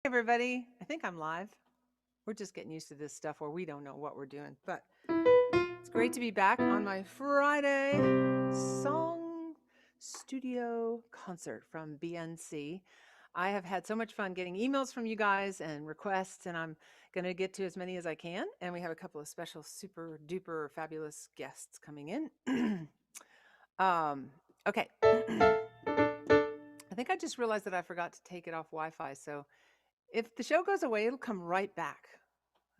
Everybody. I think I'm live. We're just getting used to this stuff where we don't know what we're doing. But it's great to be back on my Friday song studio concert from BNC. I have had so much fun getting emails from you guys and requests, and I'm going to get to as many as I can. And we have a couple of special super duper fabulous guests coming in. Okay. I think I just realized that I forgot to take it off Wi-Fi. So if the show goes away, it'll come right back.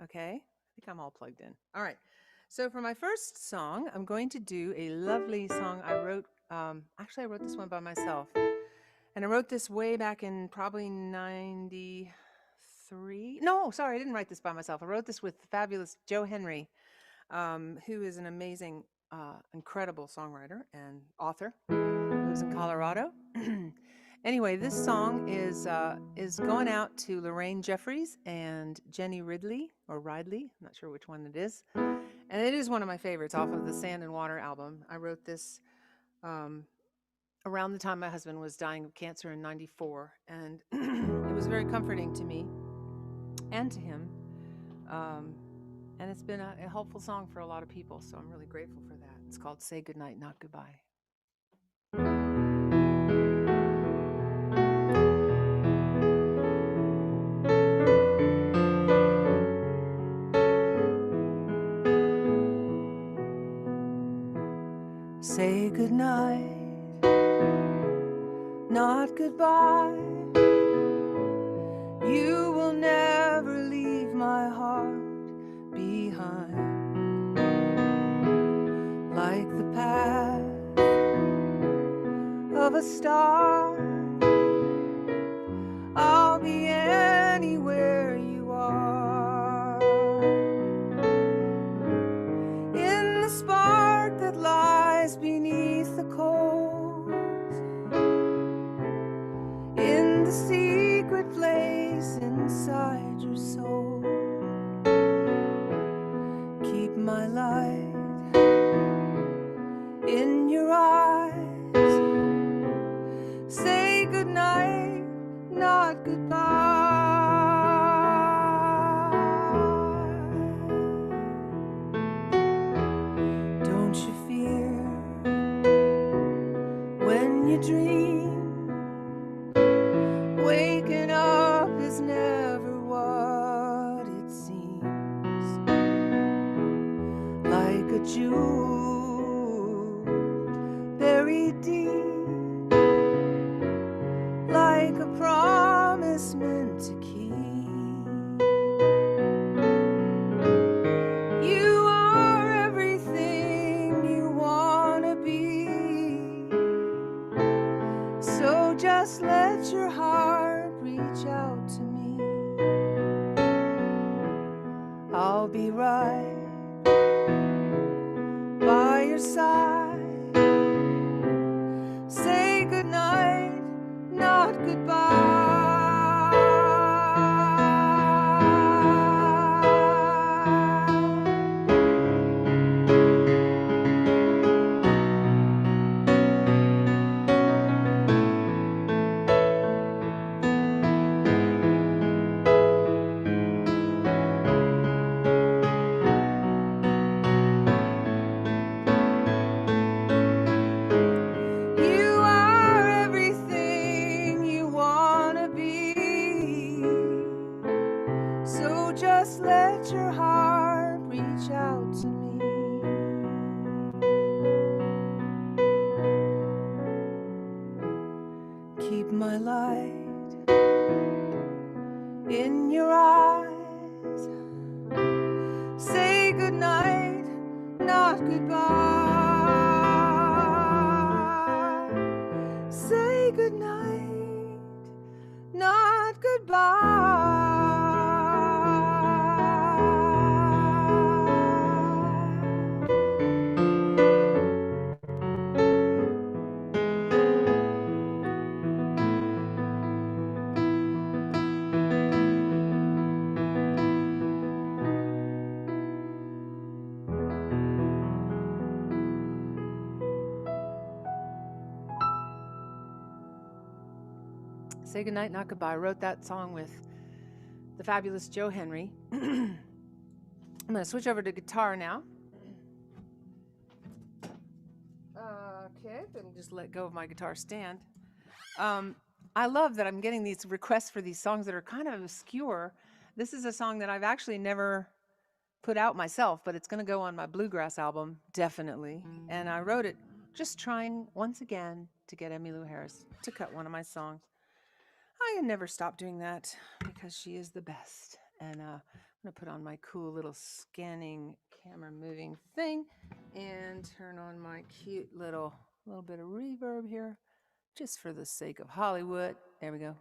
Okay? I think I'm all plugged in. All right. So for my first song, I'm going to do a lovely song I wrote. Actually, I wrote this one by myself. And I wrote this way back in probably 93. No, sorry, I didn't write this by myself. I wrote this with the fabulous Joe Henry, who is an amazing, incredible songwriter and author. Lives in Colorado. Anyway, this song is going out to Lorraine Jeffries and Jenny Ridley, or Ridley. I'm not sure which one it is. And it is one of my favorites off of the Sand and Water album. I wrote this around the time my husband was dying of cancer in 94. And it was very comforting to me and to him. And it's been a helpful song for a lot of people. So I'm really grateful for that. It's called Say Goodnight, Not Goodbye. Say goodnight, not goodbye. You will never leave my heart behind. Like the path of a star, I'll be anywhere you are. In the spark that lies beneath the coals, in the secret place inside your soul, keep my light in your eyes. Say goodnight, not goodbye. Don't you fear when you dream, waking up is never what it seems. Like a jewel buried deep, like a promise meant to keep. You are everything you want to be, so just let your heart reach out to me. I'll be right by your side. Say goodnight, not goodbye. You are everything you want to be, so just let your heart reach out to me. Keep my light in your eyes. Say goodnight, not goodbye. Say goodnight, not goodbye. Say Goodnight, Not Goodbye. I wrote that song with the fabulous Joe Henry. I'm going to switch over to guitar now. Okay, then just let go of my guitar stand. I love that I'm getting these requests for these songs that are kind of obscure. This is a song that I've actually never put out myself, but it's going to go on my bluegrass album, definitely. And I wrote it just trying once again to get Emmylou Harris to cut one of my songs. I never stop doing that because she is the best. And I'm going to put on my cool little scanning camera moving thing and turn on my cute little bit of reverb here just for the sake of Hollywood. There we go.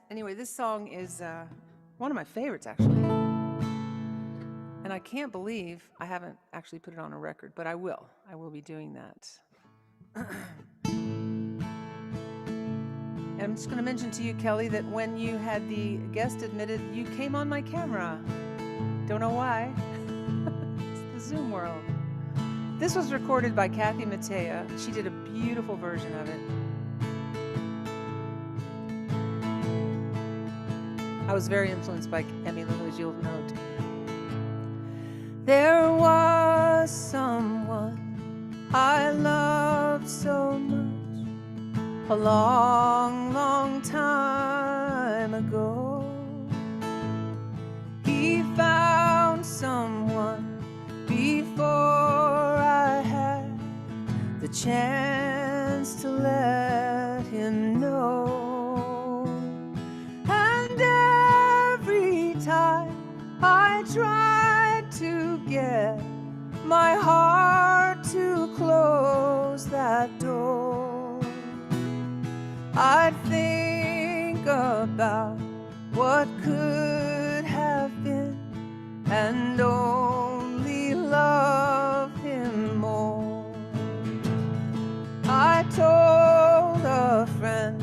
Anyway, this song is one of my favorites, actually. And I can't believe I haven't actually put it on a record, but I will. I will be doing that. And I'm just going to mention to you, Kelly, that when you had the guest admitted, you came on my camera. Don't know why. It's the Zoom world. This was recorded by Kathy Mattea. She did a beautiful version of it. I was very influenced by Emmylou, as you'll note. There was someone I loved so much a long, long time ago. He found someone before I had the chance to let him know. And every time I tried to get my heart to close that door, I'd think about what could have been and only love him more. I told a friend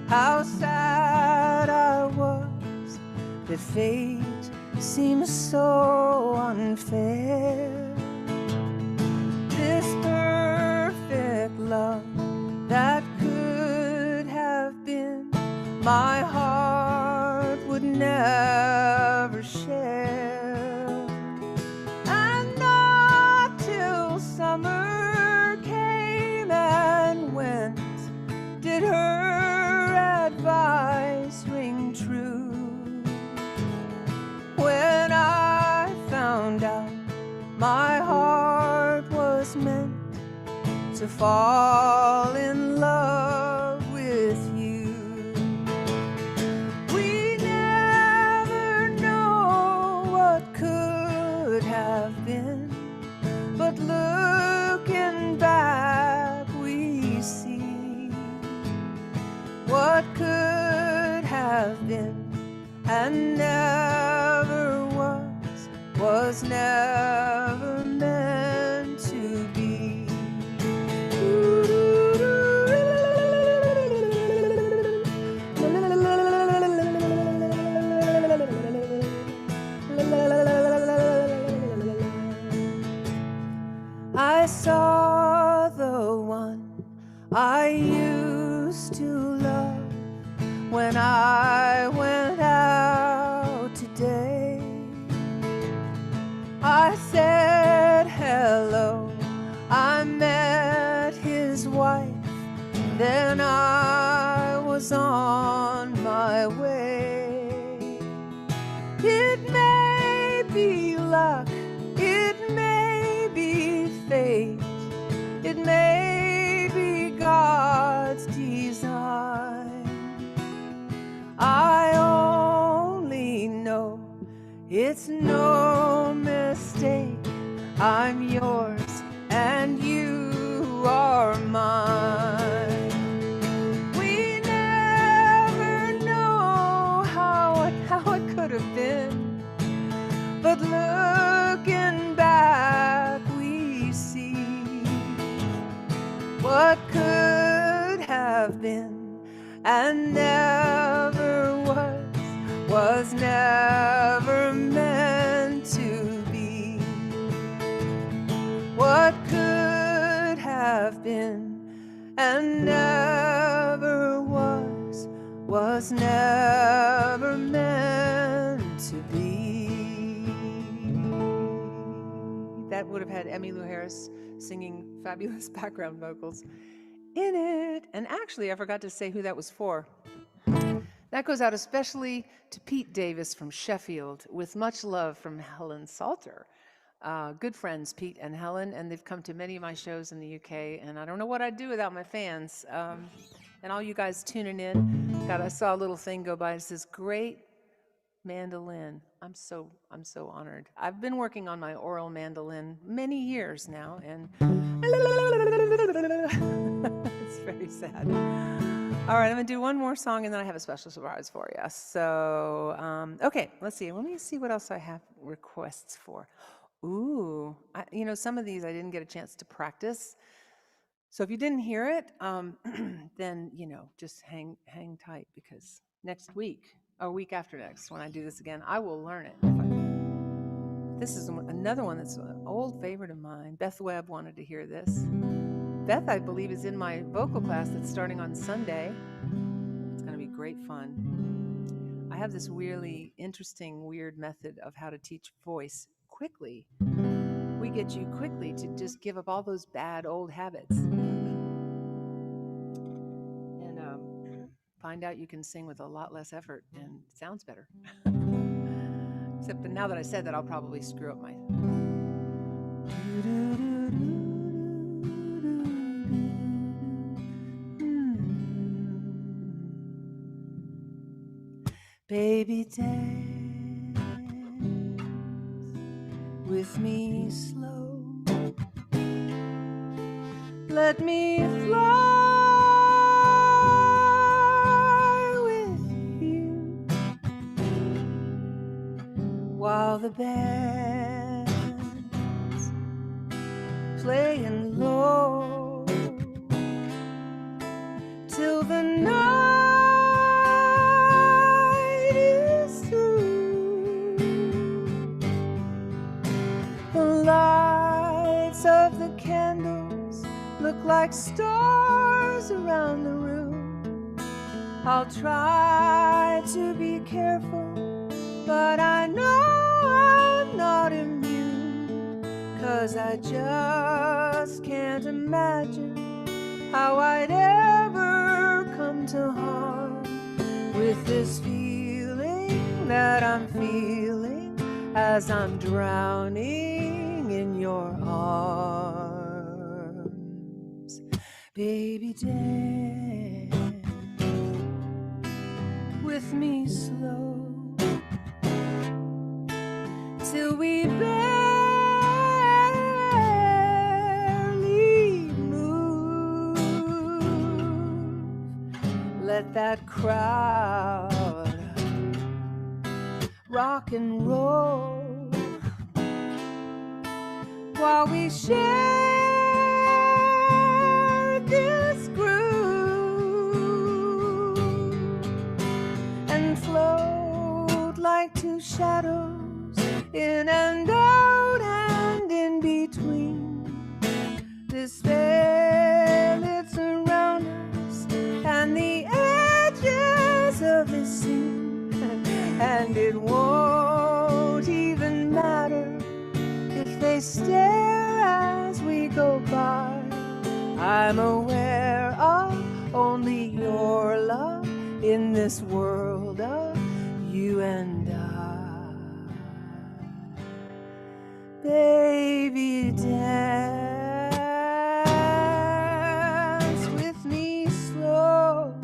how sad I was, that fate seems so unfair. This perfect love that could have been, my heart would never share. And not till summer came and went did her advice ring true. When I found out my heart was meant to fall in love with you. We never know what could have been, but looking back we see what could have been and never was never meant to be. I saw the one I used to love when I went out today. I said hello, I met his wife, then I was on my way. It may be luck, it may be fate, it may be God's design. I only know it's no mistake. I'm yours and you are mine. We never know how it could have been, but looking back we see what could have been and never was never meant meant to be. That would have had Emmylou Harris singing fabulous background vocals in it. And actually, I forgot to say who that was for. That goes out especially to Pete Davis from Sheffield, with much love from Helen Salter. Good friends, Pete and Helen, and they've come to many of my shows in the UK, and I don't know what I'd do without my fans. And all you guys tuning in, God, I saw a little thing go by. It says, great mandolin. I'm so honored. I've been working on my oral mandolin many years now, and it's very sad. All right, I'm gonna do one more song, and then I have a special surprise for you. So, okay, let's see. Let me see what else I have requests for. Ooh, some of these I didn't get a chance to practice. So if you didn't hear it, then, just hang tight, because next week, or week after next, when I do this again, I will learn it. This is another one that's an old favorite of mine. Beth Webb wanted to hear this. Beth, I believe, is in my vocal class that's starting on Sunday. It's going to be great fun. I have this really interesting, weird method of how to teach voice quickly. We get you quickly to just give up all those bad old habits and find out you can sing with a lot less effort and it sounds better. Except that now that I said that, I'll probably screw up my... Baby, dance with me slow. Let me fly with you while the band's playing low till the night is through. The lights of the candles look like stars around the room. I'll try to be careful, but I know I'm not immune, 'cause I just can't imagine how I'd ever come to harm with this feeling that I'm feeling as I'm drowning in your arms. Baby, dance with me slow till we barely move. Let that crowd rock and roll while we share this groove and float like two shadows in and out and in between. This veil that's around us and the edges of the scene, and it won't even matter if they stare as we go by. I'm aware of only your love in this world of you and I. Baby, dance with me slow.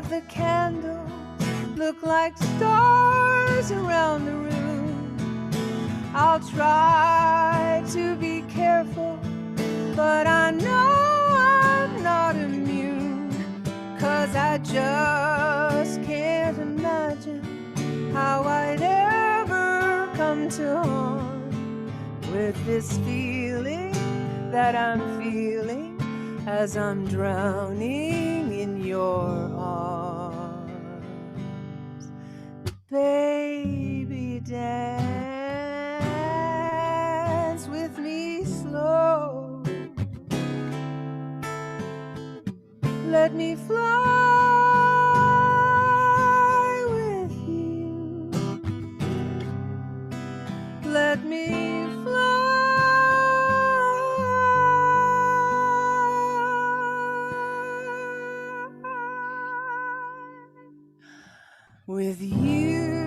The candles look like stars around the room. I'll try to be careful, but I know I'm not immune, 'cause I just can't imagine how I'd ever to harm with this feeling that I'm feeling as I'm drowning in your arms. Baby, dance with me slow. Let me fly with you. Let me fly with you.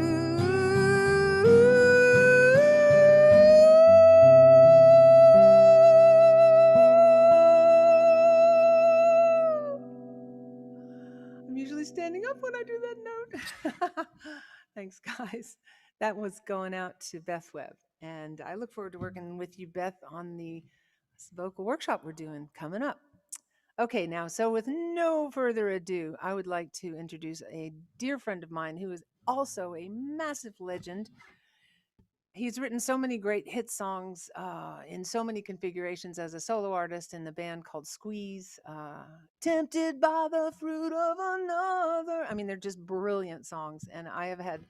I'm usually standing up when I do that note. Thanks, guys. That was going out to Beth Webb. And I look forward to working with you, Beth, on the vocal workshop we're doing coming up. Okay, now, so with no further ado, I would like to introduce a dear friend of mine who is also a massive legend. He's written so many great hit songs in so many configurations as a solo artist in the band called Squeeze. Tempted by the fruit of another. I mean, they're just brilliant songs. And I have had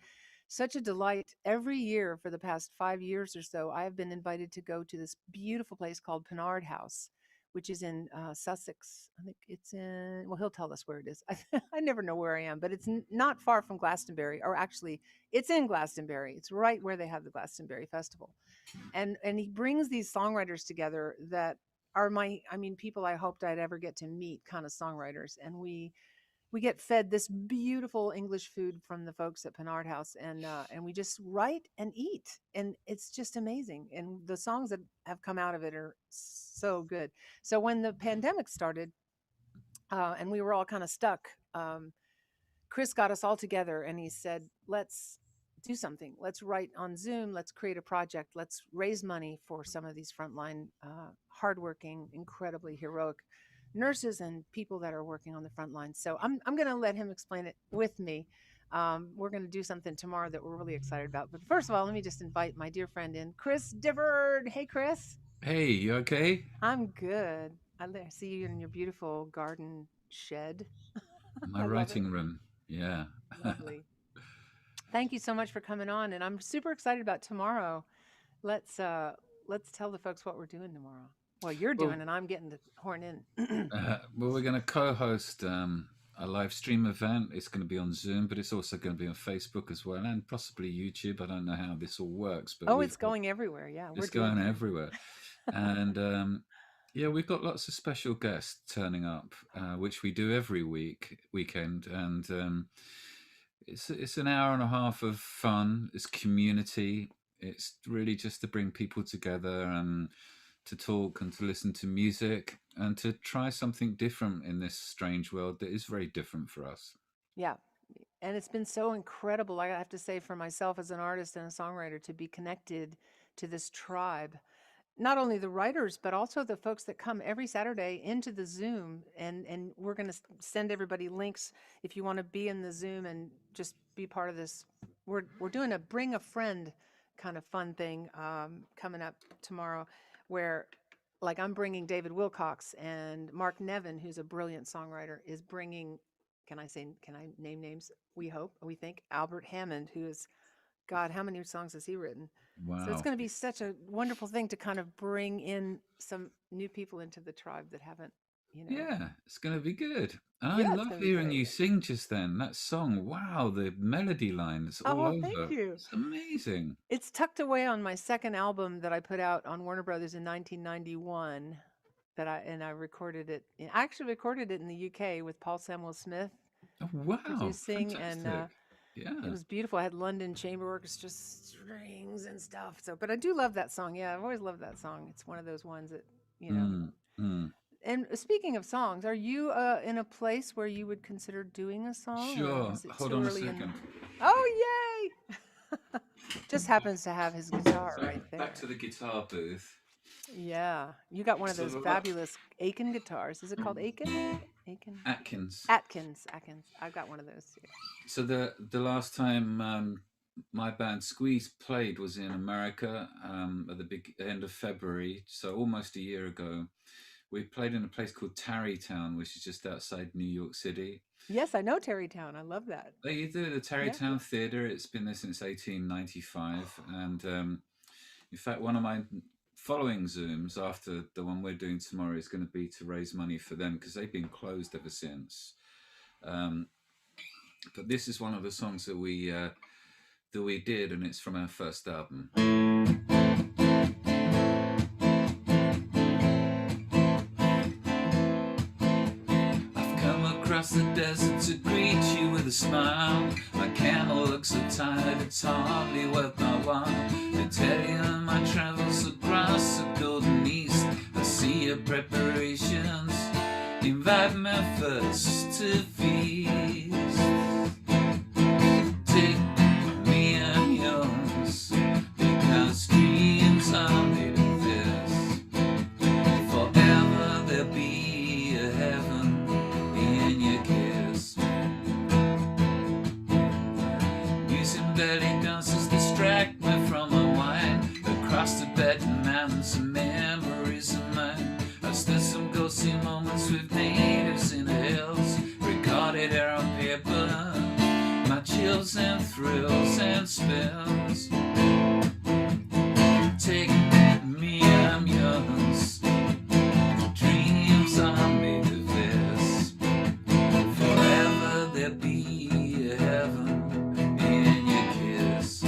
such a delight every year for the past 5 years or so. I have been invited to go to this beautiful place called Pinard House, which is in Sussex. I think it's in, well, he'll tell us where it is. I never know where I am, but it's not far from Glastonbury, or actually, it's in Glastonbury. It's right where they have the Glastonbury Festival. And he brings these songwriters together that are people I hoped I'd ever get to meet, kind of songwriters. And we get fed this beautiful English food from the folks at Pinard House, and we just write and eat, and it's just amazing. And the songs that have come out of it are so good. So when the pandemic started, and we were all kind of stuck, Chris got us all together, and he said, "Let's do something. Let's write on Zoom. Let's create a project. Let's raise money for some of these frontline, hardworking, incredibly heroic nurses and people that are working on the front lines." So I'm going to let him explain it with me. We're going to do something tomorrow that we're really excited about. But first of all, let me just invite my dear friend in, Chris Difford. Hey, Chris. Hey, you okay? I'm good. I see you in your beautiful garden shed. My I love it. writing room. Yeah. Lovely. Thank you so much for coming on, and I'm super excited about tomorrow. Let's tell the folks what we're doing tomorrow. Well, you're Well, doing, and I'm getting the horn in. we're going to co-host a live stream event. It's going to be on Zoom, but it's also going to be on Facebook as well, and possibly YouTube. I don't know how this all works, but Oh, it's going everywhere. Yeah, we're it's doing going it. everywhere. And yeah, we've got lots of special guests turning up, which we do every weekend, and it's an hour and a half of fun. It's community. It's really just to bring people together and to talk and to listen to music and to try something different in this strange world that is very different for us. Yeah, and it's been so incredible. I have to say, for myself as an artist and a songwriter, to be connected to this tribe, not only the writers but also the folks that come every Saturday into the Zoom, and we're going to send everybody links if you want to be in the Zoom and just be part of this. We're doing a bring a friend kind of fun thing coming up tomorrow, where like I'm bringing David Wilcox, and Mark Nevin, who's a brilliant songwriter, is bringing, can I name names? We think Albert Hammond, who is, God, how many songs has he written? So it's Wow. going to be such a wonderful thing to kind of bring in some new people into the tribe that haven't, you know. Yeah, it's going to be good. And I Yeah, it's love going to be hearing great. you sing just then. That song, wow, the melody lines all Oh, thank over. you. It's amazing. It's tucked away on my second album that I put out on Warner Brothers in 1991. I recorded it. I actually recorded it in the UK with Paul Samuel Smith Oh, wow, producing, and fantastic. it Yeah. was beautiful. I had London Chamber Orchestra strings and stuff. So, but I do love that song. Yeah, I've always loved that song. It's one of those ones that, you know. Mm, mm. And speaking of songs, are you in a place where you would consider doing a song, or Sure. is it Hold too on a early in the? second. Oh, yay! Just happens to have his guitar right Back to there. the guitar booth. Yeah, you got one of So those fabulous Aiken guitars. Is it called Aiken? Aiken? Atkins. Atkins. Atkins. I've got one of those too. So the last time my band Squeeze played was in America at the end of February, so almost a year ago. We played in a place called Tarrytown, which is just outside New York City. Yes, I know Terrytown. I love that. They do the Yeah. Tarrytown Theatre. It's been there since 1895, and in fact, one of my following Zooms after the one we're doing tomorrow is going to be to raise money for them because they've been closed ever since. Um, but this is one of the songs that we did, and it's from our first album. I've come across the desert to greet you with a smile. My camel looks so tired, it's hardly worth my while. To tell you my travels across the golden east. I see your preparations invite me first to feast. Take me, I'm yours, because dreams are made of this. Forever there'll be a heaven in your kiss. Using belly dances distract me from my wine. Across the Tibetan mountains, some memories of mine. I've stood some ghostly moments with natives in the hills, recorded here on paper, my chills and thrills and spills. Take me, I'm yours. Dreams are made of this. Forever there'll be a heaven in your kiss.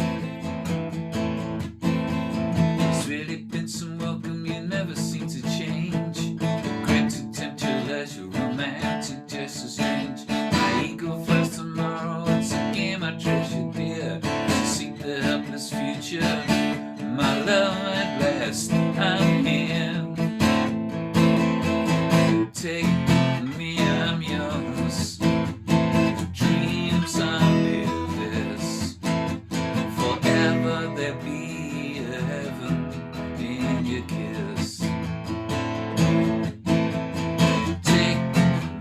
It's really been some welcome, you never seem to change. Great to tempt your leisure, romantic, just so strange. My ego flies tomorrow, it's a game I treasure dear. To seek the helpless future, my love at last, I'm here. Take me, I'm yours. Dreams are made of this. Forever there'll be a heaven in your kiss. Take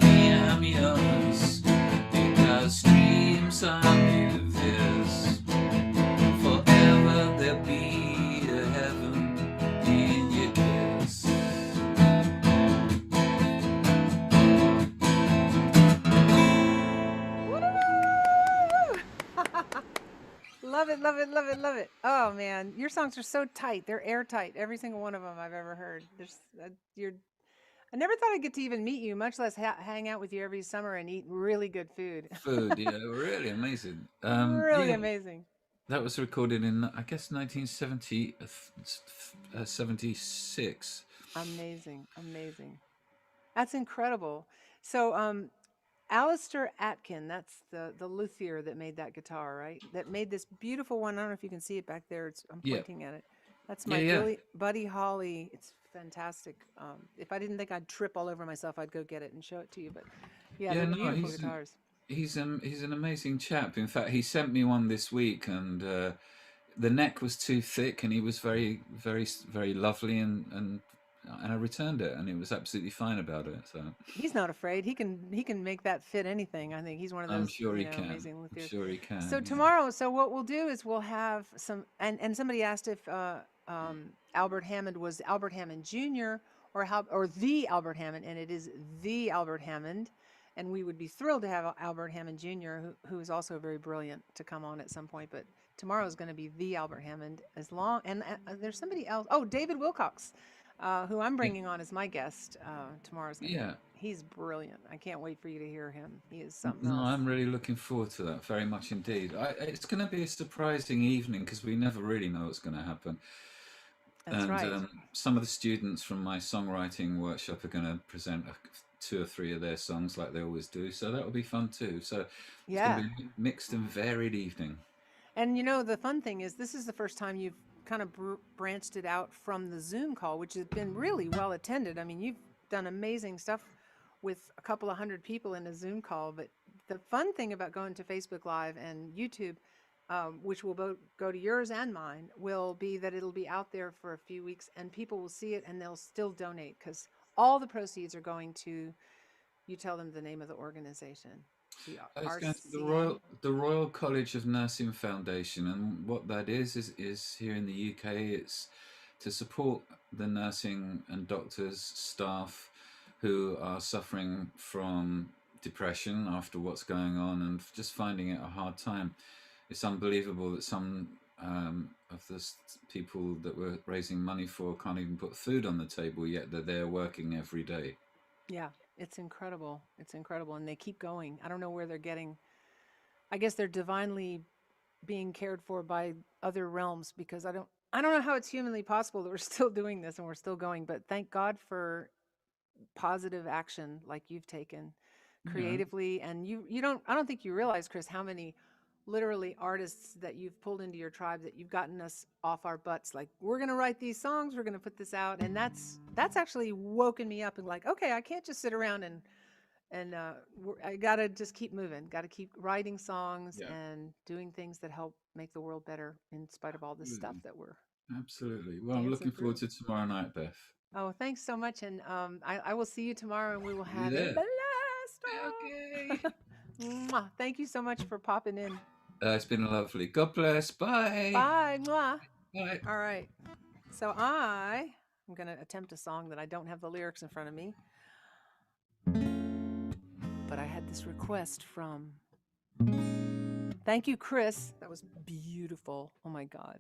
me, I'm yours, because dreams are made of this. Forever there'll be a heaven in your kiss. Love it, love it, love it, love it. Oh man, your songs are so tight. They're airtight. Every single one of them I've ever heard. There's you're. I never thought I'd get to even meet you, much less hang out with you every summer and eat really good food. Food, yeah, really amazing. Really Yeah, amazing. that was recorded in, I guess, 1970, 76. Amazing. Amazing. That's incredible. So, Alistair Atkin, that's the luthier that made that guitar, right? That made this beautiful one. I don't know if you can see it back there. I'm Yeah, pointing at it. That's yeah, my yeah. Buddy Holly. It's fantastic. If I didn't think I'd trip all over myself, I'd go get it and show it to you. But yeah, Yeah, they're no, beautiful guitars. he's an amazing chap. In fact, he sent me one this week, and the neck was too thick, and he was very lovely, and I returned it, and it was absolutely fine about it. So He's not afraid. He can make that fit anything. I think he's one of I'm those sure he can. amazing I'm luthiers. sure he So can. Yeah. tomorrow, so what we'll do is we'll have some, and somebody asked if Albert Hammond was Albert Hammond Jr. or the Albert Hammond, and it is the Albert Hammond, and we would be thrilled to have Albert Hammond Jr., who is also very brilliant, to come on at some point. But tomorrow is going to be the Albert Hammond, as long and there's somebody else. Oh, David Wilcox, who I'm Yeah. bringing on as my guest tomorrow. Is going to be Yeah. He's brilliant. I can't wait for you to hear him. He is something No, else. I'm really looking forward to that very much indeed. It's going to be a surprising evening because we never really know what's going to happen. That's And right. some of the students from my songwriting workshop are going to present two or three of their songs like they always do. So that'll be fun too. So it's going to Yeah. be a mixed and varied evening. And the fun thing is, this is the first time you've kind of branched it out from the Zoom call, which has been really well attended. I mean, you've done amazing stuff with a couple of hundred people in a Zoom call. But the fun thing about going to Facebook Live and YouTube, which will both go to yours and mine, will be that it'll be out there for a few weeks and people will see it and they'll still donate because all the proceeds are going to, you tell them the name of the organization. The It's going to RCN. the Royal College of Nursing Foundation, and what that is here in the UK. It's to support the nursing and doctors staff who are suffering from depression after what's going on and just finding it a hard time. It's unbelievable that some of the people that we're raising money for can't even put food on the table, yet they're there working every day. Yeah, it's incredible. It's incredible. And they keep going. I don't know where they're getting, I guess they're divinely being cared for by other realms, because I don't know how it's humanly possible that we're still doing this and we're still going, but thank God for positive action like you've taken Yeah, creatively. And you don't, I don't think you realize, Chris, how many literally artists that you've pulled into your tribe, that you've gotten us off our butts, like, we're going to write these songs, we're going to put this out. And that's actually woken me up and like, okay, I can't just sit around and I gotta just keep moving, gotta keep writing songs yeah, and doing things that help make the world better in spite of all the stuff absolutely, that we're absolutely. Well, I'm dancing looking forward through. to tomorrow night, Beth. Oh, thanks so much. And I will see you tomorrow and we will You have a there? blast. Okay. Mwah. Thank you so much for popping in. It's been lovely. God bless. Bye. Bye. Mwah. Bye. All right. So I'm going to attempt a song that I don't have the lyrics in front of me, but I had this request from, thank you, Chris. That was beautiful. Oh my God.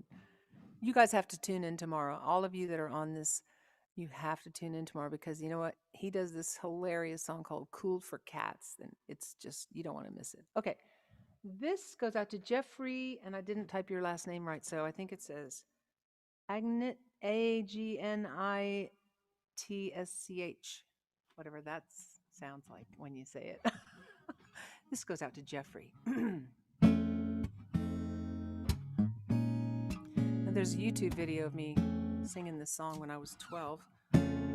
You guys have to tune in tomorrow. All of you that are on this, you have to tune in tomorrow, because you know what? He does this hilarious song called Cool for Cats. And it's just, you don't want to miss it. Okay. This goes out to Jeffrey, and I didn't type your last name right, so I think it says Agnit, Agnitsch, whatever that sounds like when you say it. This goes out to Jeffrey. Now, there's a YouTube video of me singing this song when I was 12,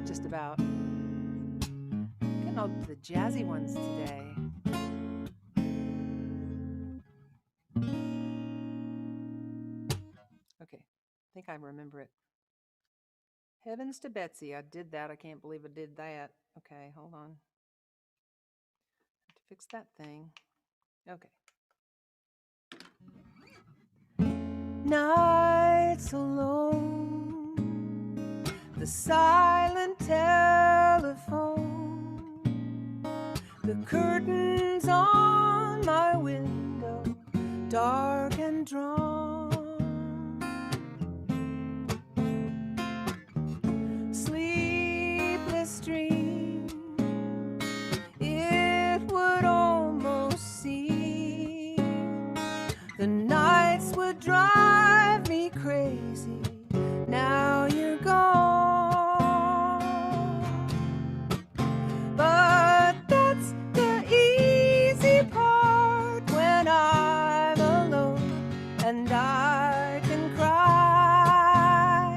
just about. Getting all the jazzy ones today. Okay, I think I remember it. Heavens to Betsy, I did that. I can't believe I did that. Okay, hold on. Have to fix that thing. Okay. Nights alone, the silent telephone, the curtains on my window, dark and drawn. Sleepless dream, it would almost seem the nights would drive me crazy. Now you're gone, but that's the easy part when I'm alone and I can cry.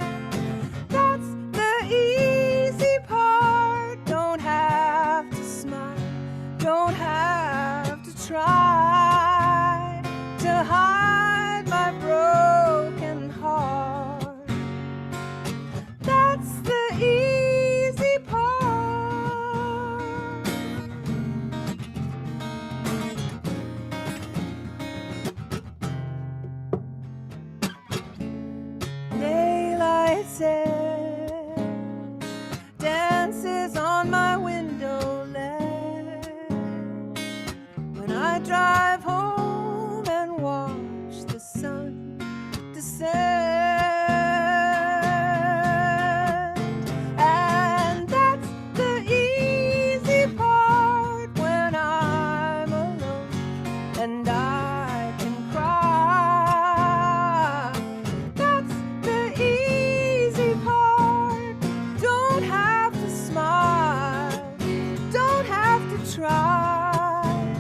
That's the easy part. Don't have to smile, don't have to try to hide my broken heart. That's the easy part. Daylight said, dances on my window ledge when I drive home and watch the sun descend. And that's the easy part when I'm alone and I can cry. That's the easy part. Don't have to smile, don't have to try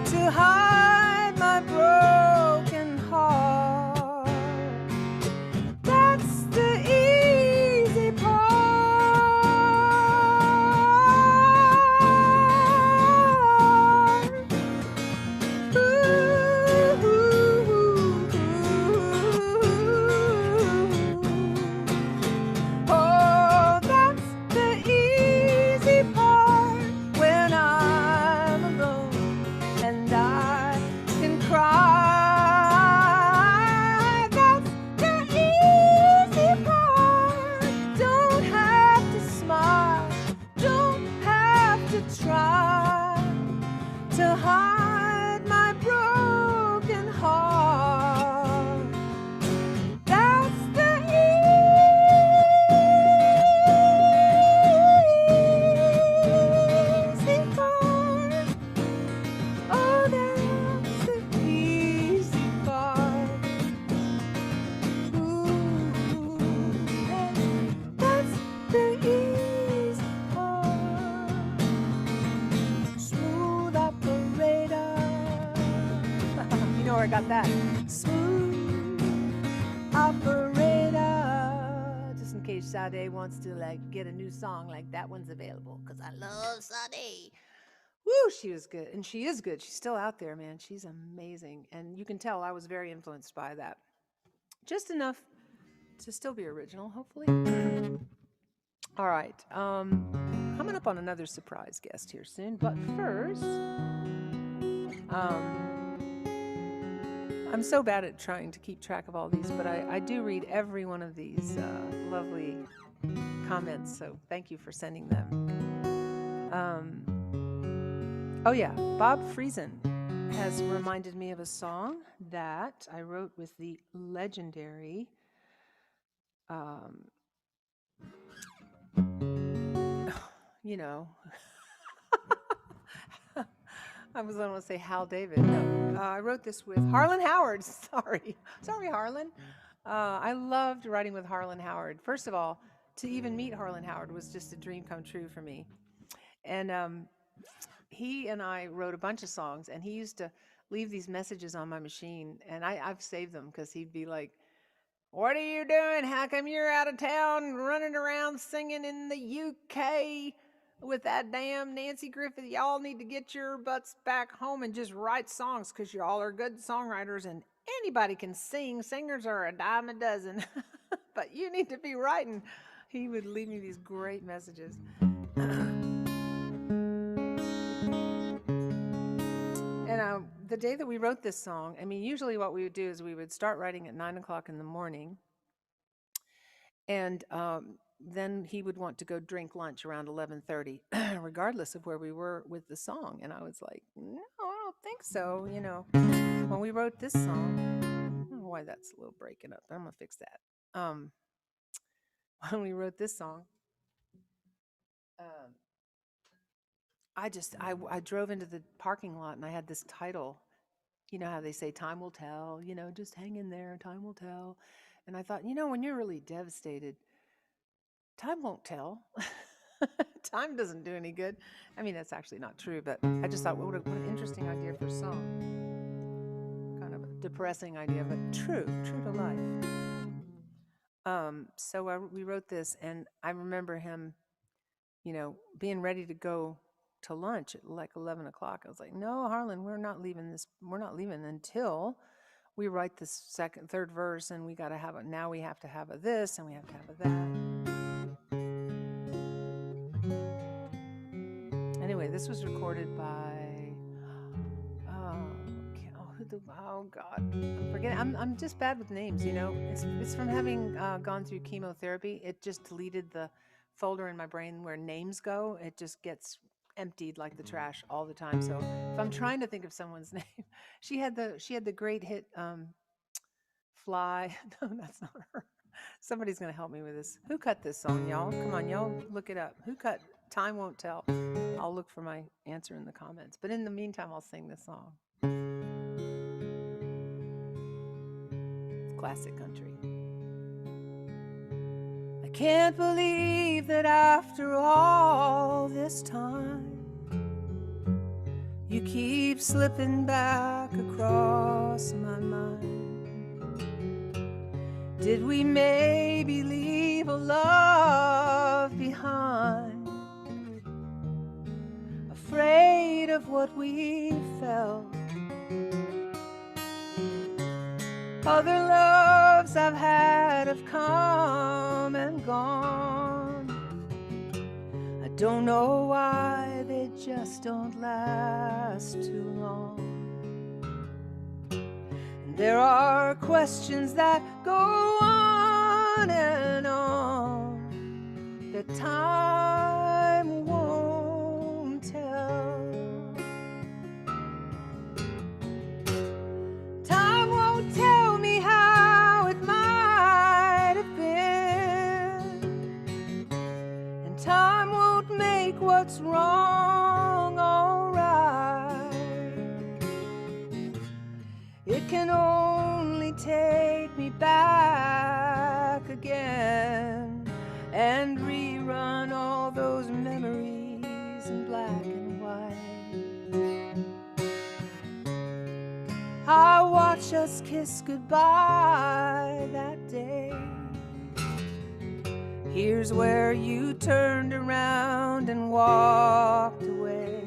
to hide my broken heart. got that. Smooth operator. Just in case Sade wants to like get a new song, like that one's available. Because I love Sade. Woo, she was good. And she is good. She's still out there, man. She's amazing. And you can tell I was very influenced by that. Just enough to still be original, hopefully. All right. Coming up on another surprise guest here soon. But first, I'm so bad at trying to keep track of all these, but I do read every one of these lovely comments. So thank you for sending them. Oh yeah, Bob Friesen has reminded me of a song that I wrote with the legendary you know, I was going to say Hal David. No, I wrote this with Harlan Howard. Sorry, Harlan. I loved writing with Harlan Howard. First of all, to even meet Harlan Howard was just a dream come true for me. And he and I wrote a bunch of songs, and he used to leave these messages on my machine, and I've saved them because he'd be like, "What are you doing? How come you're out of town running around singing in the UK with that damn Nancy Griffith? Y'all need to get your butts back home and just write songs because y'all are good songwriters and anybody can sing. Singers are a dime a dozen, but you need to be writing." He would leave me these great messages. And the day that we wrote this song, I mean, usually what we would do is we would start writing at 9 o'clock in the morning. And then he would want to go drink lunch around 11:30, regardless of where we were with the song. And I was like, no, I don't think so. You know, when we wrote this song, I don't know why that's a little breaking up, but I'm going to fix that. When we wrote this song, I drove into the parking lot and I had this title. You know how they say time will tell, you know, just hang in there, time will tell. And I thought, you know, when you're really devastated, time won't tell. Time doesn't do any good. I mean, that's actually not true, but I just thought, what an interesting idea for a song. Kind of a depressing idea, but true to life. So we wrote this, and I remember him, you know, being ready to go to lunch at like 11 o'clock. I was like, no, Harlan, we're not leaving until we write this third verse, and we got to have it. Now we have to have a this, and we have to have a that. Anyway, this was recorded by, oh God, I'm forgetting. I'm just bad with names, you know. It's from having gone through chemotherapy. It just deleted the folder in my brain where names go. It just gets emptied like the trash all the time. So if I'm trying to think of someone's name, she had the great hit Fly. No, that's not her. Somebody's gonna help me with this. Who cut this song, y'all? Come on, y'all, look it up. Who cut Time Won't Tell? I'll look for my answer in the comments. But in the meantime, I'll sing this song. Classic country. I can't believe that after all this time, you keep slipping back across my mind. Did we maybe leave a love behind? Afraid of what we felt. Other loves I've had have come and gone. I don't know why they just don't last too long. And there are questions that go on and on that time won't tell. Time won't tell me how it might have been, and time won't make what's wrong all right. It can only take me back again and rerun all those memories in black and white. I watch us kiss goodbye that day. Here's where you turned around and walked away.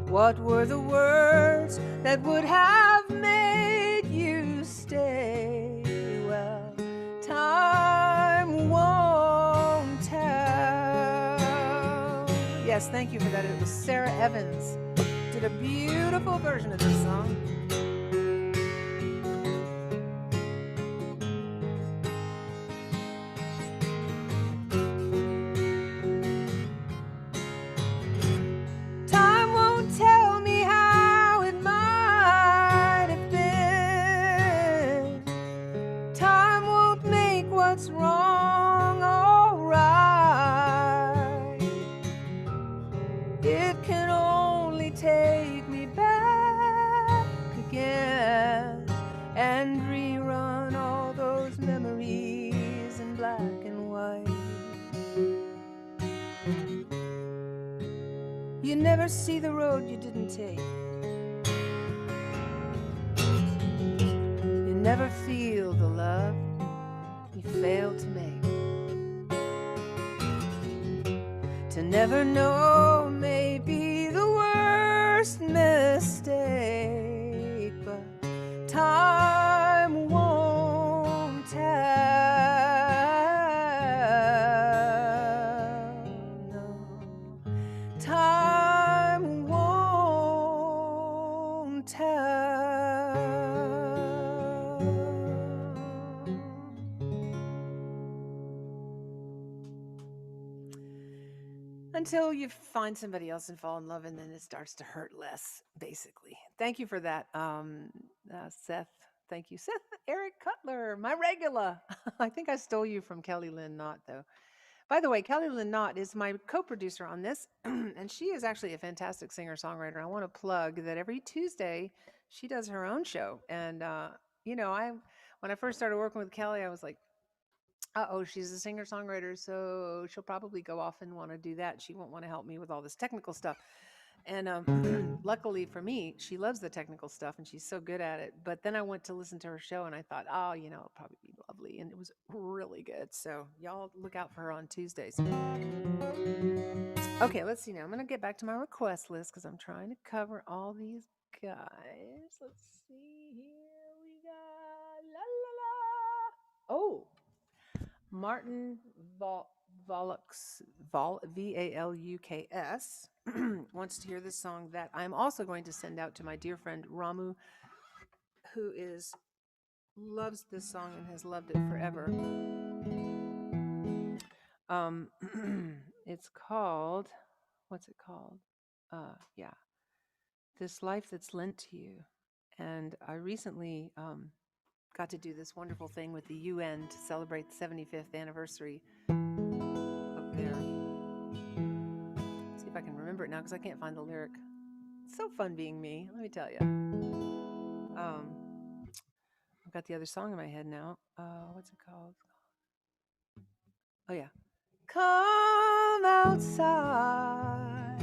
What were the words that would have made you stay? Well, time won't tell. Yes, thank you for that. It was Sarah Evans. Did a beautiful version of this song. Time won't tell me how it might have been. Time won't make what's wrong all right. It can only take me back again and rerun all those memories in black and white. You never see the road you didn't take. You never feel the love you failed to make. To never know may be the worst mistake, but time won't tell. No, time won't tell. Until you find somebody else and fall in love, and then it starts to hurt less, basically. Thank you for that, Seth. Thank you, Seth. Eric Cutler, my regular. I think I stole you from Kelly Lynn Knott, though. By the way, Kelly Lynn Knott is my co-producer on this, and she is actually a fantastic singer-songwriter. I want to plug that every Tuesday she does her own show. And, when I first started working with Kelly, I was like, she's a singer-songwriter, so she'll probably go off and want to do that. She won't want to help me with all this technical stuff. And luckily for me, she loves the technical stuff, and she's so good at it. But then I went to listen to her show, and I thought, it'll probably be lovely. And it was really good. So y'all look out for her on Tuesdays. Okay, let's see now. I'm going to get back to my request list because I'm trying to cover all these guys. Let's see here. We got Martin Valuks, Valuks, wants to hear this song that I'm also going to send out to my dear friend Ramu, who loves this song and has loved it forever. It's called, what's it called? This Life That's Lent to You. And I recently got to do this wonderful thing with the UN to celebrate the 75th anniversary of their, see if I can remember it now because I can't find the lyric. It's so fun being me, let me tell you. I've got the other song in my head now. What's it called? Oh yeah. Come outside,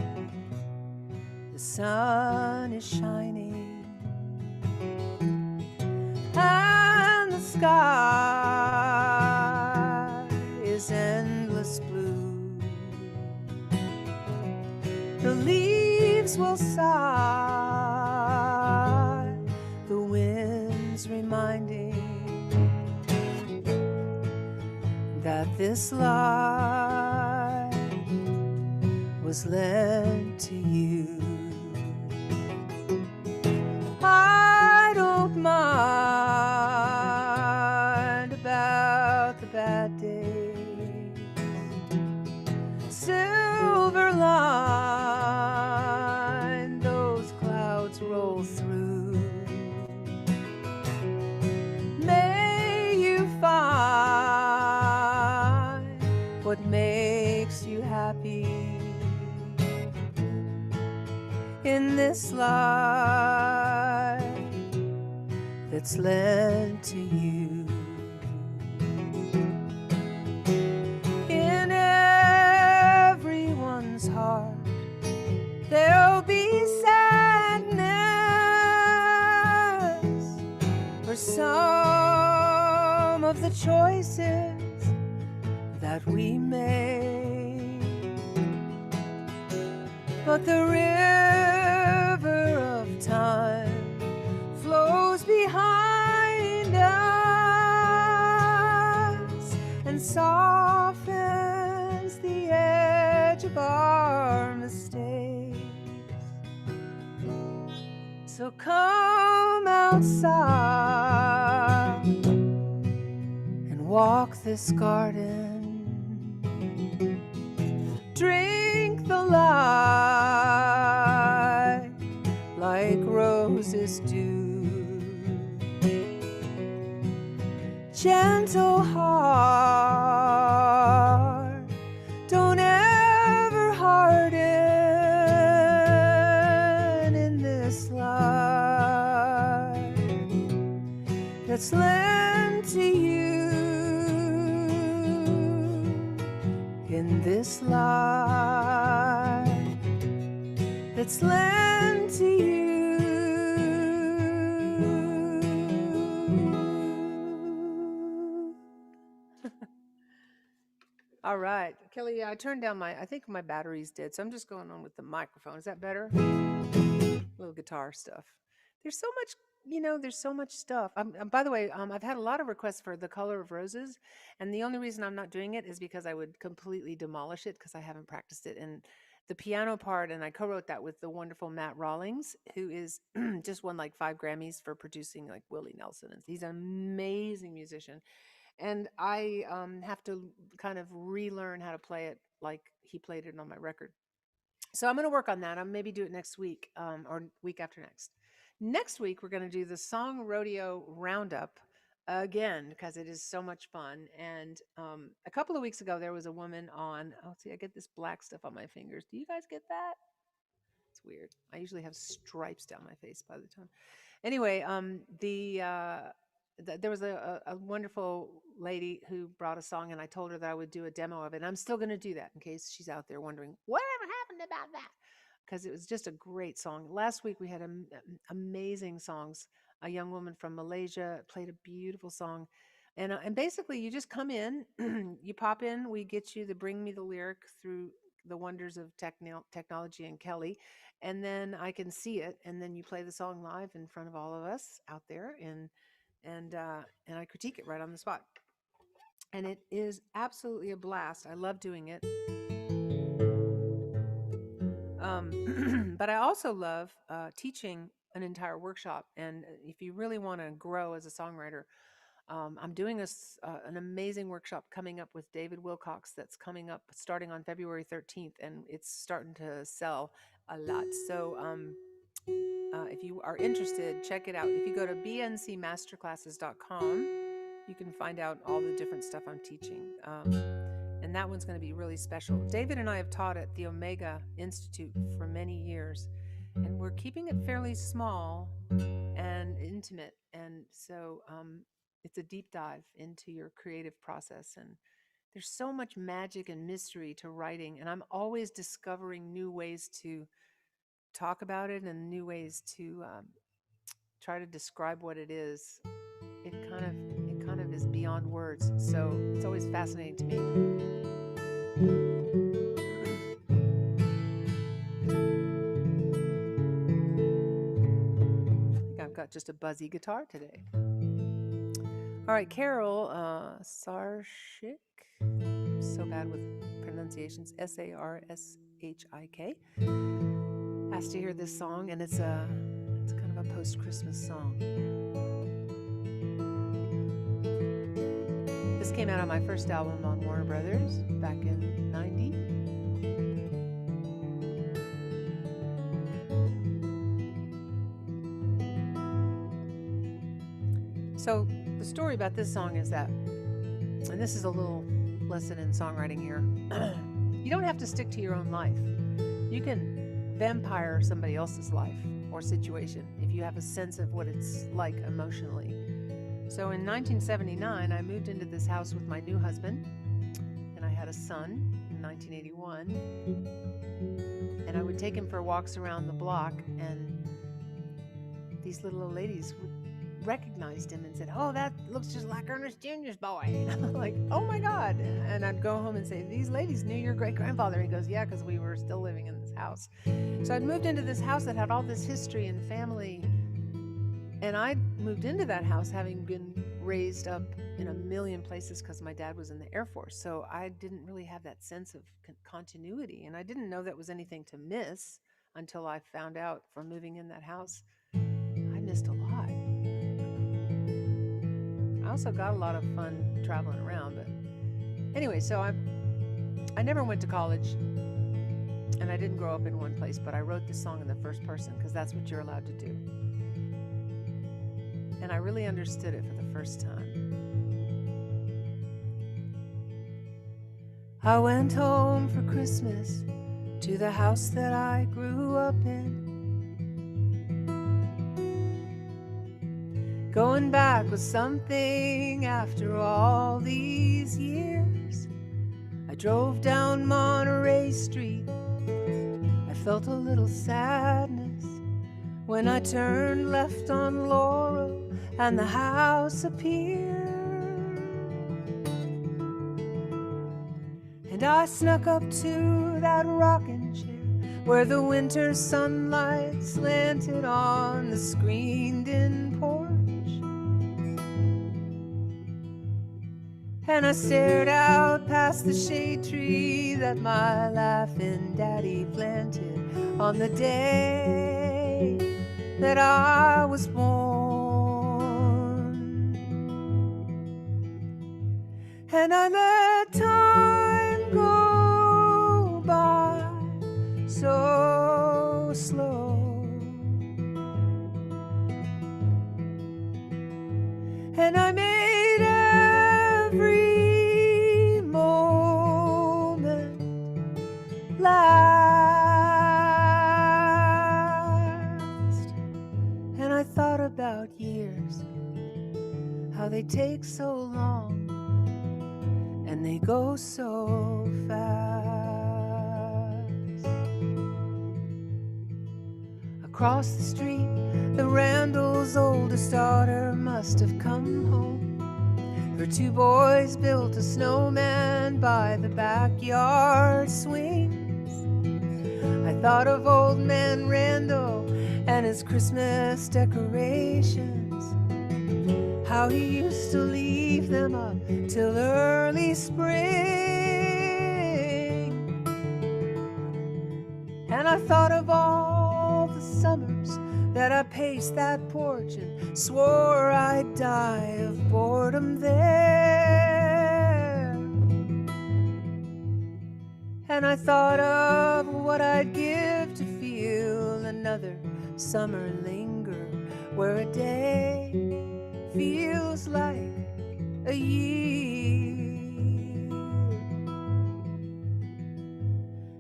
the sun is shining and the sky is endless blue. The leaves will sigh, the wind's reminding that this life was lent to you. I don't mind about the bad days, silver line, those clouds roll through. May you find what makes you happy in this life that's lent to you. In everyone's heart there'll be sadness, some of the choices that we made, but the river of time flows behind us and softens the edge of our mistakes. So come outside and walk this garden. Drink the light like roses do. Gentle heart, don't ever harden in this life that's lent to you. In this life that's lent to you. All right, Kelly, I turned down I think my battery's dead, so I'm just going on with the microphone. Is that better? Little guitar stuff. There's so much, there's so much stuff. By the way, I've had a lot of requests for The Color of Roses, and the only reason I'm not doing it is because I would completely demolish it because I haven't practiced it. And the piano part, and I co-wrote that with the wonderful Matt Rawlings, who is just won like 5 Grammys for producing like Willie Nelson. And he's an amazing musician. And I have to kind of relearn how to play it like he played it on my record. So I'm going to work on that. I'll maybe do it next week or week after next. Next week, we're going to do the Song Rodeo Roundup again because it is so much fun. And a couple of weeks ago, there was a woman on. Oh, see, I get this black stuff on my fingers. Do you guys get that? It's weird. I usually have stripes down my face by the time. Anyway, there was a wonderful lady who brought a song, and I told her that I would do a demo of it. And I'm still going to do that in case she's out there wondering whatever happened about that, because it was just a great song. Last week we had amazing songs. A young woman from Malaysia played a beautiful song, and basically you just come in, you pop in, we get you the Bring Me the Lyric through the wonders of technology and Kelly, and then I can see it, and then you play the song live in front of all of us out there, and I critique it right on the spot. And it is absolutely a blast. I love doing it. But I also love teaching an entire workshop. And if you really want to grow as a songwriter, I'm doing an amazing workshop coming up with David Wilcox that's coming up starting on February 13th, and it's starting to sell a lot. So if you are interested, check it out. If you go to bncmasterclasses.com, you can find out all the different stuff I'm teaching. And that one's going to be really special. David and I have taught at the Omega Institute for many years, and we're keeping it fairly small and intimate. And so it's a deep dive into your creative process. And there's so much magic and mystery to writing. And I'm always discovering new ways to talk about it and new ways to try to describe what it is. It kind of is beyond words. So it's always fascinating to me. I think I've got just a buzzy guitar today. All right, Carol Sarshik. I'm so bad with pronunciations. Sarshik. Asked to hear this song, and it's kind of a post-Christmas song. This came out on my first album on Warner Brothers back in '90. So the story about this song is that, and this is a little lesson in songwriting here, you don't have to stick to your own life. You can vampire somebody else's life or situation if you have a sense of what it's like emotionally. So in 1979, I moved into this house with my new husband, and I had a son in 1981. And I would take him for walks around the block, and these little old ladies would recognized him and said, "Oh, that looks just like Ernest Jr.'s boy." And I'm like, "Oh my God." And I'd go home and say, "These ladies knew your great-grandfather." He goes, "Yeah, because we were still living in this house." So I'd moved into this house that had all this history and family. And I moved into that house having been raised up in a million places because my dad was in the Air Force. So I didn't really have that sense of continuity. And I didn't know that was anything to miss until I found out from moving in that house. I missed a lot. I also got a lot of fun traveling around. But anyway, so I never went to college and I didn't grow up in one place, but I wrote this song in the first person because that's what you're allowed to do. And I really understood it for the first time. I went home for Christmas to the house that I grew up in. Going back was something after all these years. I drove down Monterey Street. I felt a little sadness when I turned left on Laurel and the house appeared. And I snuck up to that rocking chair where the winter sunlight slanted on the screened-in porch. And I stared out past the shade tree that my laughing daddy planted on the day that I was born. And I let time go by so slow. And I made every moment last. And I thought about years, how they take so long and they go so fast. Across the street, the Randall's oldest daughter must have come home. Her two boys built a snowman by the backyard swings. I thought of old man Randall and his Christmas decorations, how he used to leave them up till early spring. And I thought of all the summers that I paced that porch and swore I'd die of boredom there. And I thought of what I'd give to feel another summer linger, where a day feels like a year.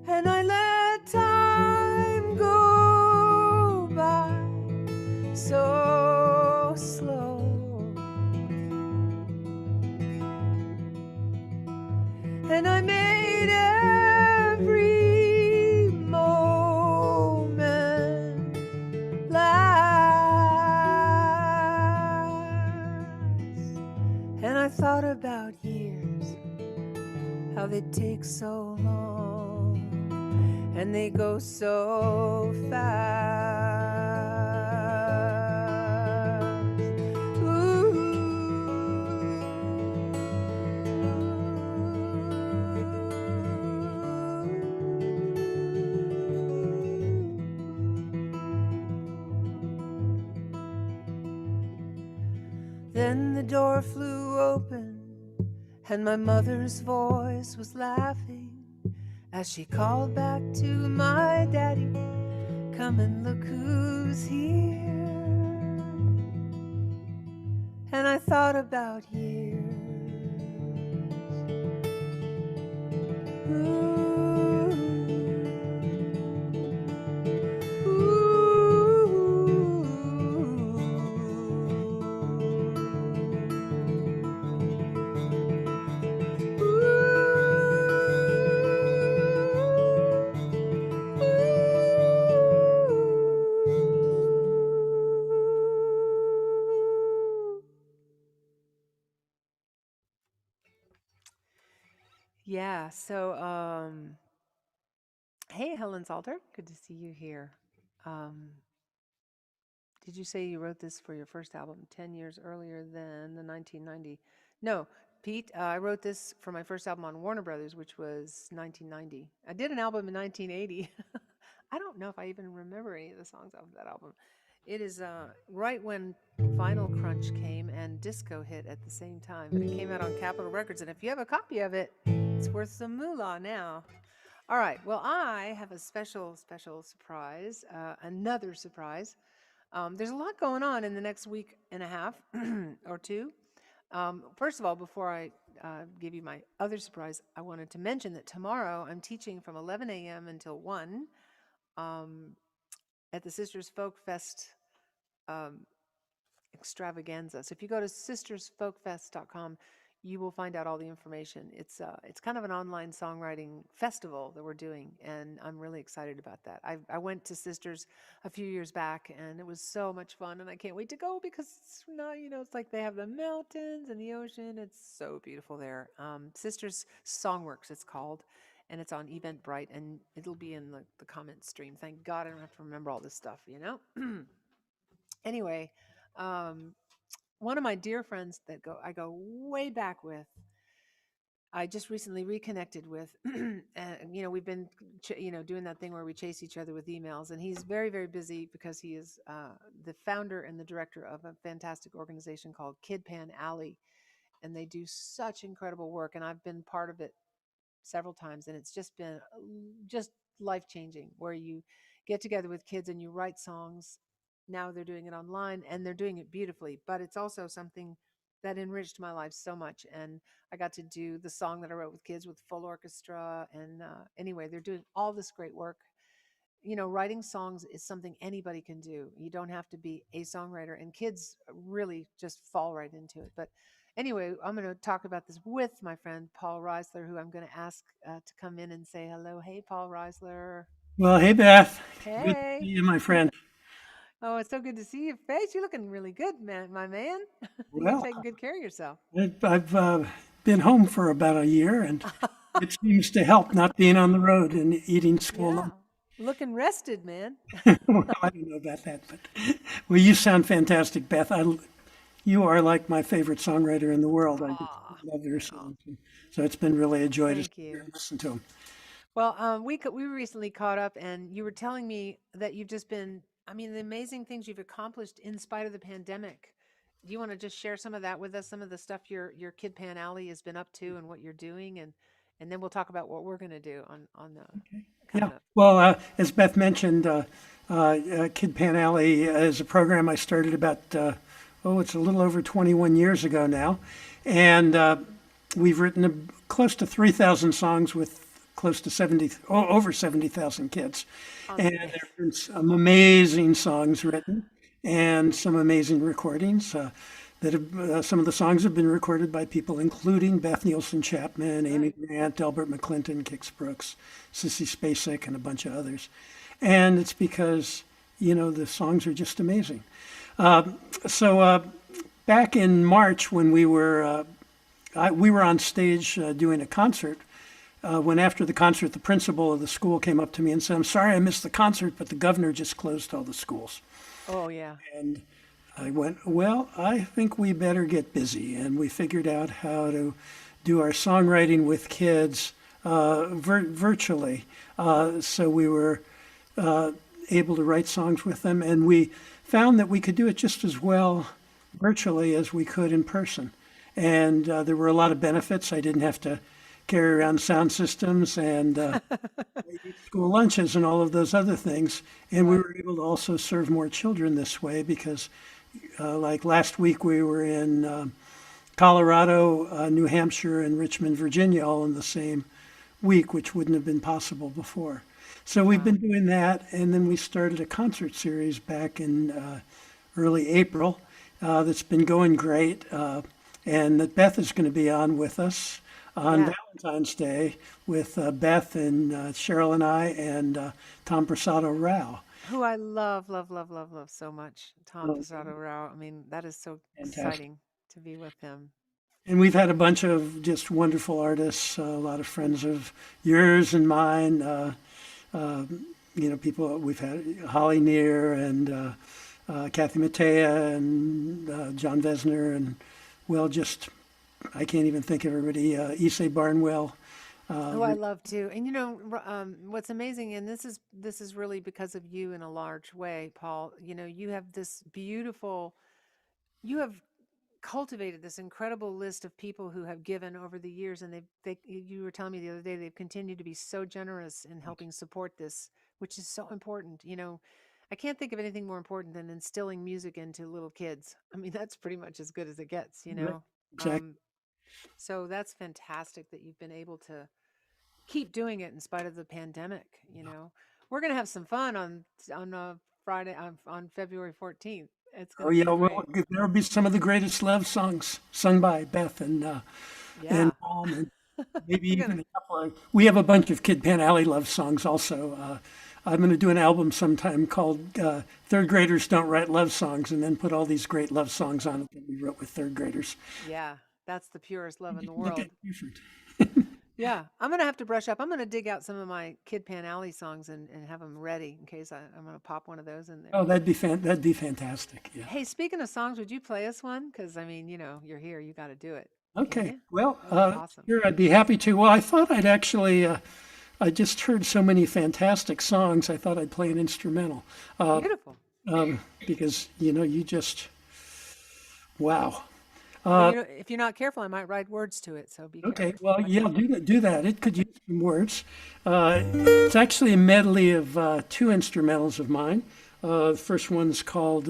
And I let time go by so slow. And I made every moment last. And I thought about years, how they take so long and they go so fast. Ooh. Then the door flew open and my mother's voice was laughing as she called back to my daddy, "Come and look who's here." And I thought about years. Ooh. Yeah. So, hey, Helen Salter, good to see you here. Um, did you say you wrote this for your first album 10 years earlier than the 1990? No, Pete, I wrote this for my first album on Warner Brothers, which was 1990. I did an album in 1980. I don't know if I even remember any of the songs off of that album. It is right when Vinyl Crunch came and disco hit at the same time, but it came out on Capitol Records. And if you have a copy of it, it's worth some moolah now. All right. Well, I have a special surprise, another surprise. There's a lot going on in the next week and a half or two. First of all, before I give you my other surprise, I wanted to mention that tomorrow I'm teaching from 11 a.m. until 1 um, at the Sisters Folk Fest um, extravaganza. So if you go to sistersfolkfest.com, you will find out all the information. It's kind of an online songwriting festival that we're doing, and I'm really excited about that. I went to Sisters a few years back, and it was so much fun, and I can't wait to go because it's not, it's like they have the mountains and the ocean. It's so beautiful there. Sisters Songworks, it's called, and it's on Eventbrite, and it'll be in the comment stream. Thank God I don't have to remember all this stuff, Anyway, um, one of my dear friends that I go way back with, I just recently reconnected with, and we've been doing that thing where we chase each other with emails, and he's very, very busy because he is the founder and the director of a fantastic organization called Kid Pan Alley, and they do such incredible work, and I've been part of it several times, and it's just been just life changing, where you get together with kids and you write songs. Now they're doing it online and they're doing it beautifully, but it's also something that enriched my life so much. And I got to do the song that I wrote with kids with full orchestra. And anyway, they're doing all this great work. Writing songs is something anybody can do. You don't have to be a songwriter, and kids really just fall right into it. But anyway, I'm going to talk about this with my friend Paul Reisler, who I'm going to ask to come in and say hello. Hey, Paul Reisler. Well, hey Beth, good to see Hey. you, my friend. Oh, it's so good to see your face. You're looking really good, man, my man. You're Well, taking good care of yourself. I've been home for about a year, and it seems to help not being on the road and eating school Yeah. lunch. Looking rested, man. Well, I don't know about that, but well, you sound fantastic, Beth. You are like my favorite songwriter in the world. I just Aw. love your Oh, songs, and so it's been really a joy to sit thank here you. and listen to them. Well, we recently caught up, and you were telling me that you've just been, I mean, the amazing things you've accomplished in spite of the pandemic. Do you want to just share some of that with us? Some of the stuff your Kid Pan Alley has been up to, and what you're doing, and then we'll talk about what we're going to do on Yeah. coming up. Well, as Beth mentioned, Kid Pan Alley is a program I started about, it's a little over 21 years ago now. And we've written close to 3,000 songs with close to over 70,000 kids. And there Amazing. have been some amazing songs written and some amazing recordings. Some of the songs have been recorded by people including Beth Nielsen Chapman, Amy Right. Grant, Delbert McClinton, Kix Brooks, Sissy Spacek, and a bunch of others. And it's because, the songs are just amazing. So back in March when we were on stage doing a concert. When after the concert, the principal of the school came up to me and said, "I'm sorry I missed the concert, but the governor just closed all the schools." Oh yeah. And I went, "Well, I think we better get busy." And we figured out how to do our songwriting with kids virtually. So we were able to write songs with them. And we found that we could do it just as well virtually as we could in person. And there were a lot of benefits. I didn't have to carry around sound systems and school lunches and all of those other things. And we Right. were able to also serve more children this way because, like last week, we were in Colorado, New Hampshire, and Richmond, Virginia, all in the same week, which wouldn't have been possible before. So we've Wow. been doing that, and then we started a concert series back in early April that's been going great, and that Beth is going to be on with us on Yeah. Valentine's Day with Beth and Cheryl and I and Tom Prasado Rao. Who I love, love, love, love, love so much. Tom Oh, Passato Rao. I mean, that is so fantastic. exciting to be with him. And we've had a bunch of just wonderful artists, a lot of friends of yours and mine. People we've had Holly Near and Kathy Mattea and John Vesner and just I can't even think of everybody. Issei Barnwell. Oh, I love to. And what's amazing, and this is really because of you in a large way, Paul. You have this beautiful, you have cultivated this incredible list of people who have given over the years, and you were telling me the other day they've continued to be so generous in helping support this, which is so important. I can't think of anything more important than instilling music into little kids. I mean, that's pretty much as good as it gets. Right. Exactly. So that's fantastic that you've been able to keep doing it in spite of the pandemic. We're gonna have some fun on Friday on February 14th. It's gonna be great. There'll be some of the greatest love songs sung by Beth and Yeah. Paul, and maybe even a couple of. We have a bunch of Kid Pan Alley love songs also. I'm going to do an album sometime called Third Graders Don't Write Love Songs, and then put all these great love songs on it that we wrote with third graders. Yeah, that's the purest love in the world. Different. Yeah, I'm gonna have to brush up. I'm gonna dig out some of my Kid Pan Alley songs and have them ready in case I'm gonna pop one of those in there. Oh, that'd be fantastic. Yeah. Hey, speaking of songs, would you play us one? Because I mean, you're here, you got to do it. Okay. Well, awesome. Sure, I'd be happy to. Well, I thought I'd actually. I just heard so many fantastic songs. I thought I'd play an instrumental. Beautiful. Because you just. Wow. If you're not careful, I might write words to it. So be Okay, careful. well, yeah, do that. It could use some words. It's actually a medley of two instrumentals of mine. The first one's called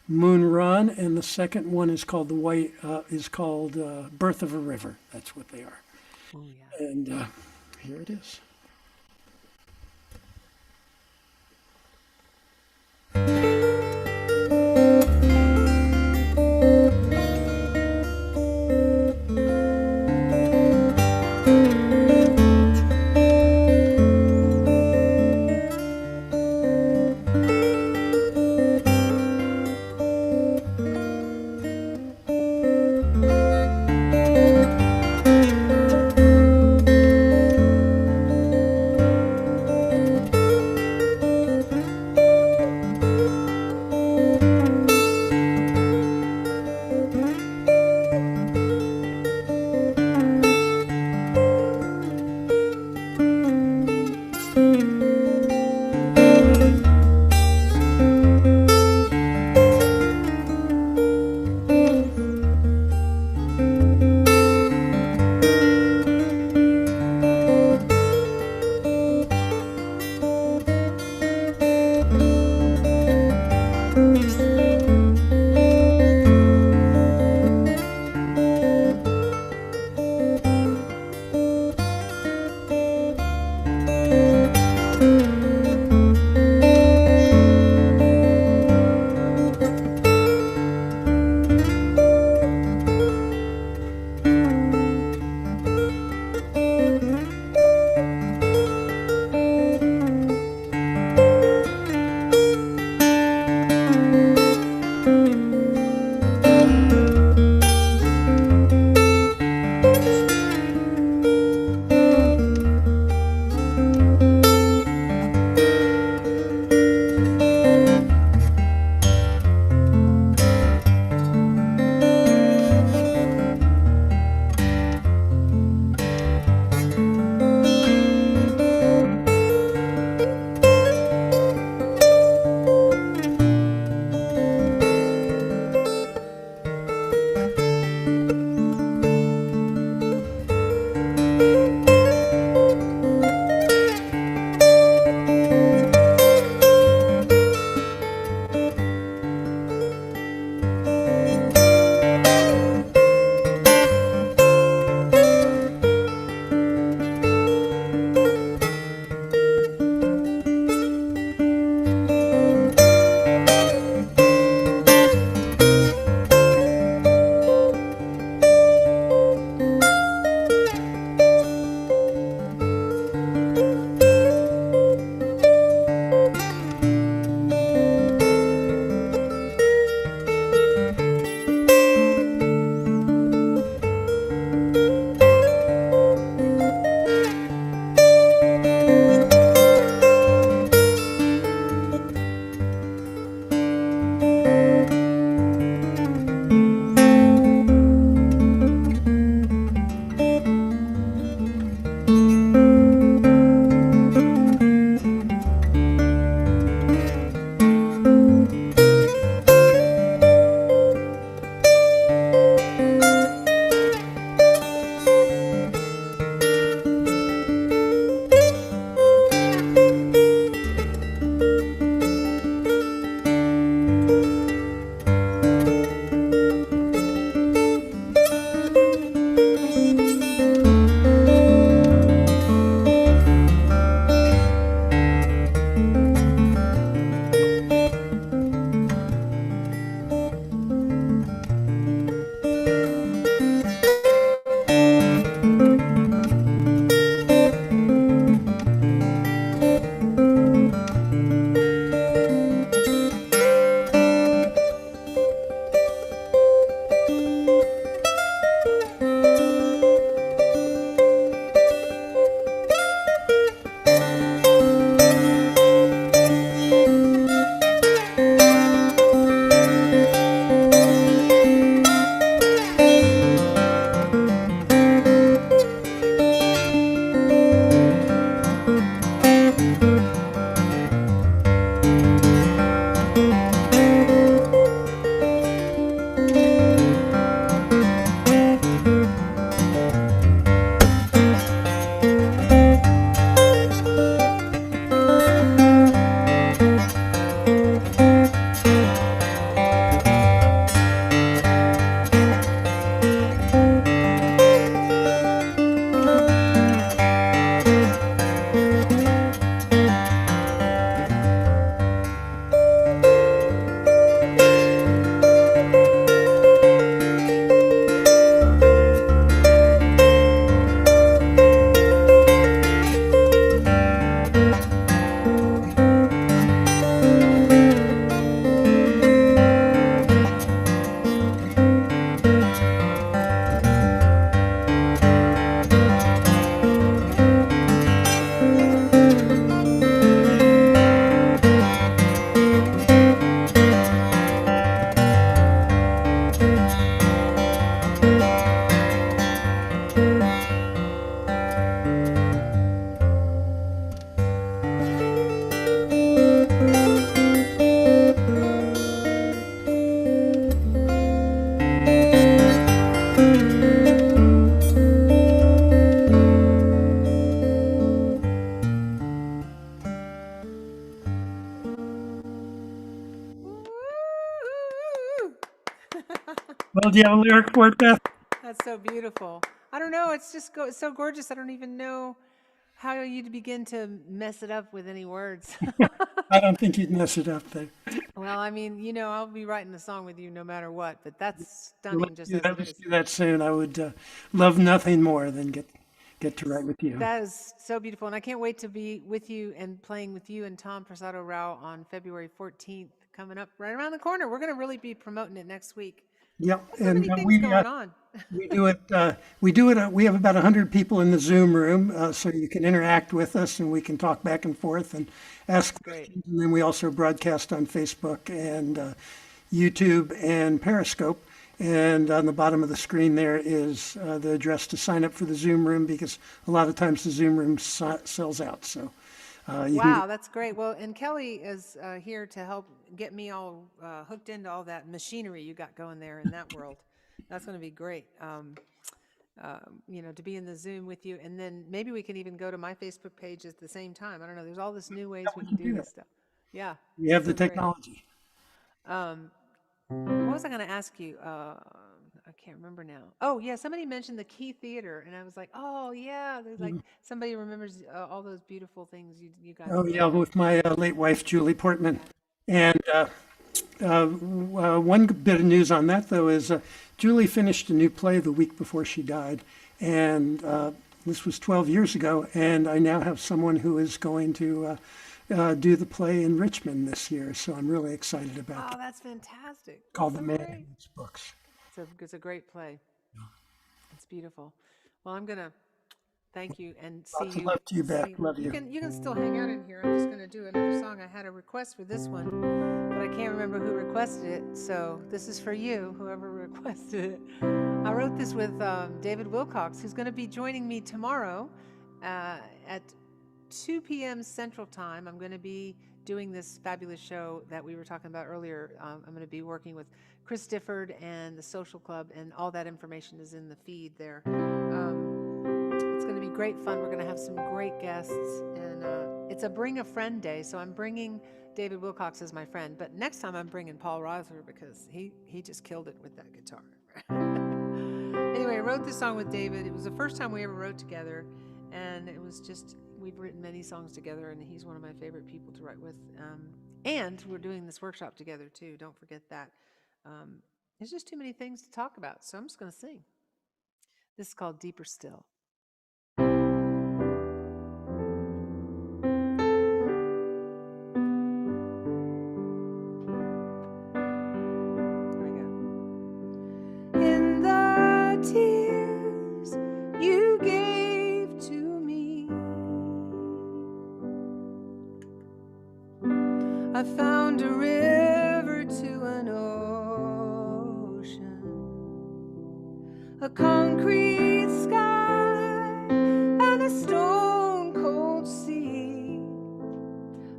Moon Run, and the second one is called Birth of a River. That's what they are. Oh yeah. And here it is. do you have a lyric for it, Beth? That's so beautiful. I don't know. It's just it's so gorgeous. I don't even know how you'd begin to mess it up with any words. I don't think you'd mess it up there. Well, I mean, you know, I'll be writing a song with you no matter what, but that's stunning Let's just do as that, it let's is. do that soon. I would love nothing more than get to write with you. That is so beautiful. And I can't wait to be with you and playing with you and Tom Prasado Rao on February 14th, coming up right around the corner. We're going to really be promoting it next week. Yep, So and many things going on. we do it. We have about 100 people in the Zoom room, so you can interact with us, and we can talk back and forth and ask Great. questions. And then we also broadcast on Facebook and YouTube and Periscope. And on the bottom of the screen there is the address to sign up for the Zoom room, because a lot of times the Zoom room sells out. So Wow, that's great. Well, and Kelly is here to help get me all hooked into all that machinery you got going there in that world. That's going to be great. You know, to be in the Zoom with you, and then maybe we can even go to my Facebook page at the same time. I don't know. There's all this new ways we can do this stuff. Yeah. we have the so great. technology. What was I going to ask you? I can't remember now. Oh, yeah, somebody mentioned the Key Theater, and I was like, oh, yeah, there's like somebody remembers all those beautiful things you guys Oh did. yeah, with my late wife Julie Portman. And one bit of news on that though is Julie finished a new play the week before she died, and this was 12 years ago. And I now have someone who is going to do the play in Richmond this year, so I'm really excited about Oh, that. that's fantastic. Called That's The so Man great. Who Reads Books. It's a great play. It's beautiful. Well, I'm gonna thank you and see Lots of you. love to you, Beth. see- Love you. You can still hang out in here. I'm just gonna do another song. I had a request for this one, but I can't remember who requested it. So this is for you, whoever requested it. I wrote this with David Wilcox, who's going to be joining me tomorrow at 2 p.m. Central Time. I'm going to be doing this fabulous show that we were talking about earlier. I'm going to be working with Chris Difford and the Social Club, and all that information is in the feed there. It's going to be great fun. We're going to have some great guests, and it's a Bring a Friend Day, so I'm bringing David Wilcox as my friend. But next time I'm bringing Paul Reisler, because he just killed it with that guitar. Anyway, I wrote this song with David. It was the first time we ever wrote together, and it was just, we've written many songs together, and he's one of my favorite people to write with. And we're doing this workshop together too. Don't forget that. There's just too many things to talk about, so I'm just going to sing. This is called Deeper Still. In the tears you gave to me, I found a river to an ocean, a concrete sky and a stone cold sea.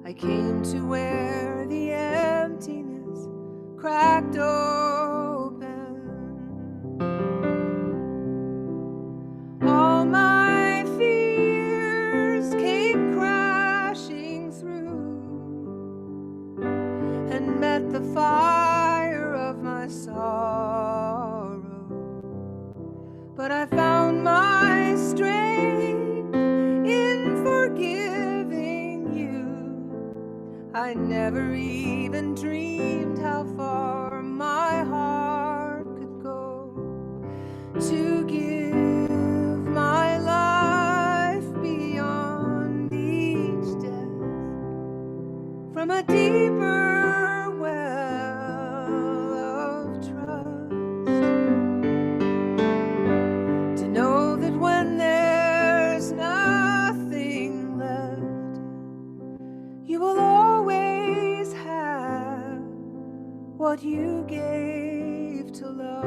I came to where the emptiness cracked open. All my fears came crashing through and met the fire of my sorrow. But I found my strength in forgiving you. I never even dreamed how far my heart could go to give my life beyond each death, from a deeper well of trust, to know that when there's nothing left, you will always have what you gave to love.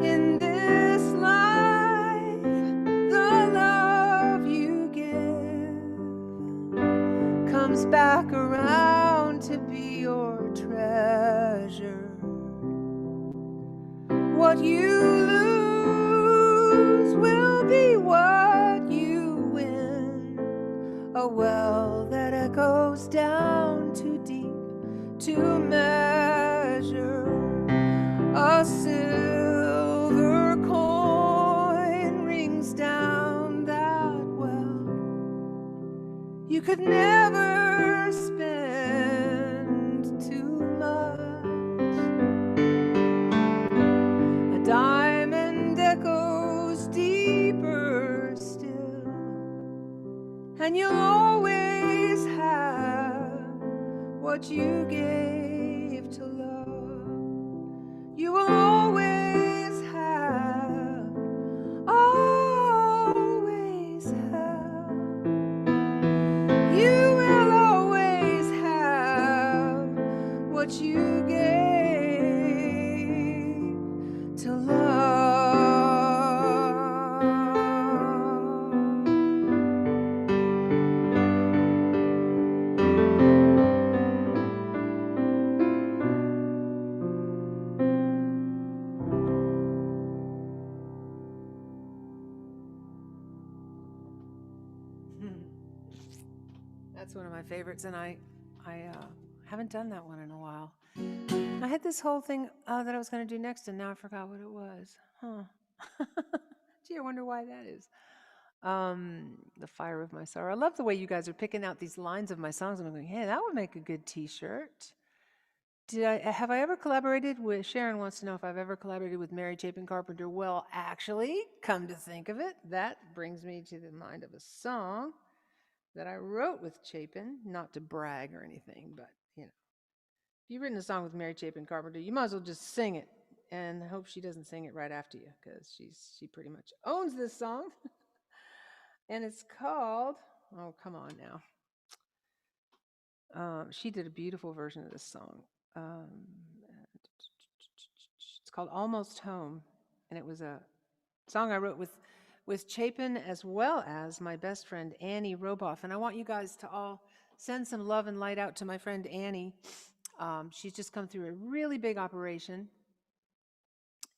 In this life comes back around to be your treasure. What you lose will be what you win. A well that echoes down too deep to measure. A silver coin rings down that well. You could never spend too much. A diamond echoes deeper still, and you'll always have what you gave to love. You will always have, always have. You will always have what you gave to love. That's one of my favorites, and I haven't done that one in a while. I had this whole thing that I was going to do next, and now I forgot what it was. Huh. Gee, I wonder why that is. The Fire of My Sorrow. I love the way you guys are picking out these lines of my songs. I'm going, hey, that would make a good T-shirt. Have I ever collaborated with, Sharon wants to know if I've ever collaborated with Mary Chapin Carpenter. Well, actually, come to think of it, that brings me to the mind of a song that I wrote with Chapin, not to brag or anything, but, you know, if you've written a song with Mary Chapin Carpenter, you might as well just sing it, and hope she doesn't sing it right after you, because she pretty much owns this song. And it's called, oh, come on now. She did a beautiful version of this song. It's called Almost Home, and it was a song I wrote with Chapin as well as my best friend Annie Roboff. And I want you guys to all send some love and light out to my friend Annie. She's just come through a really big operation,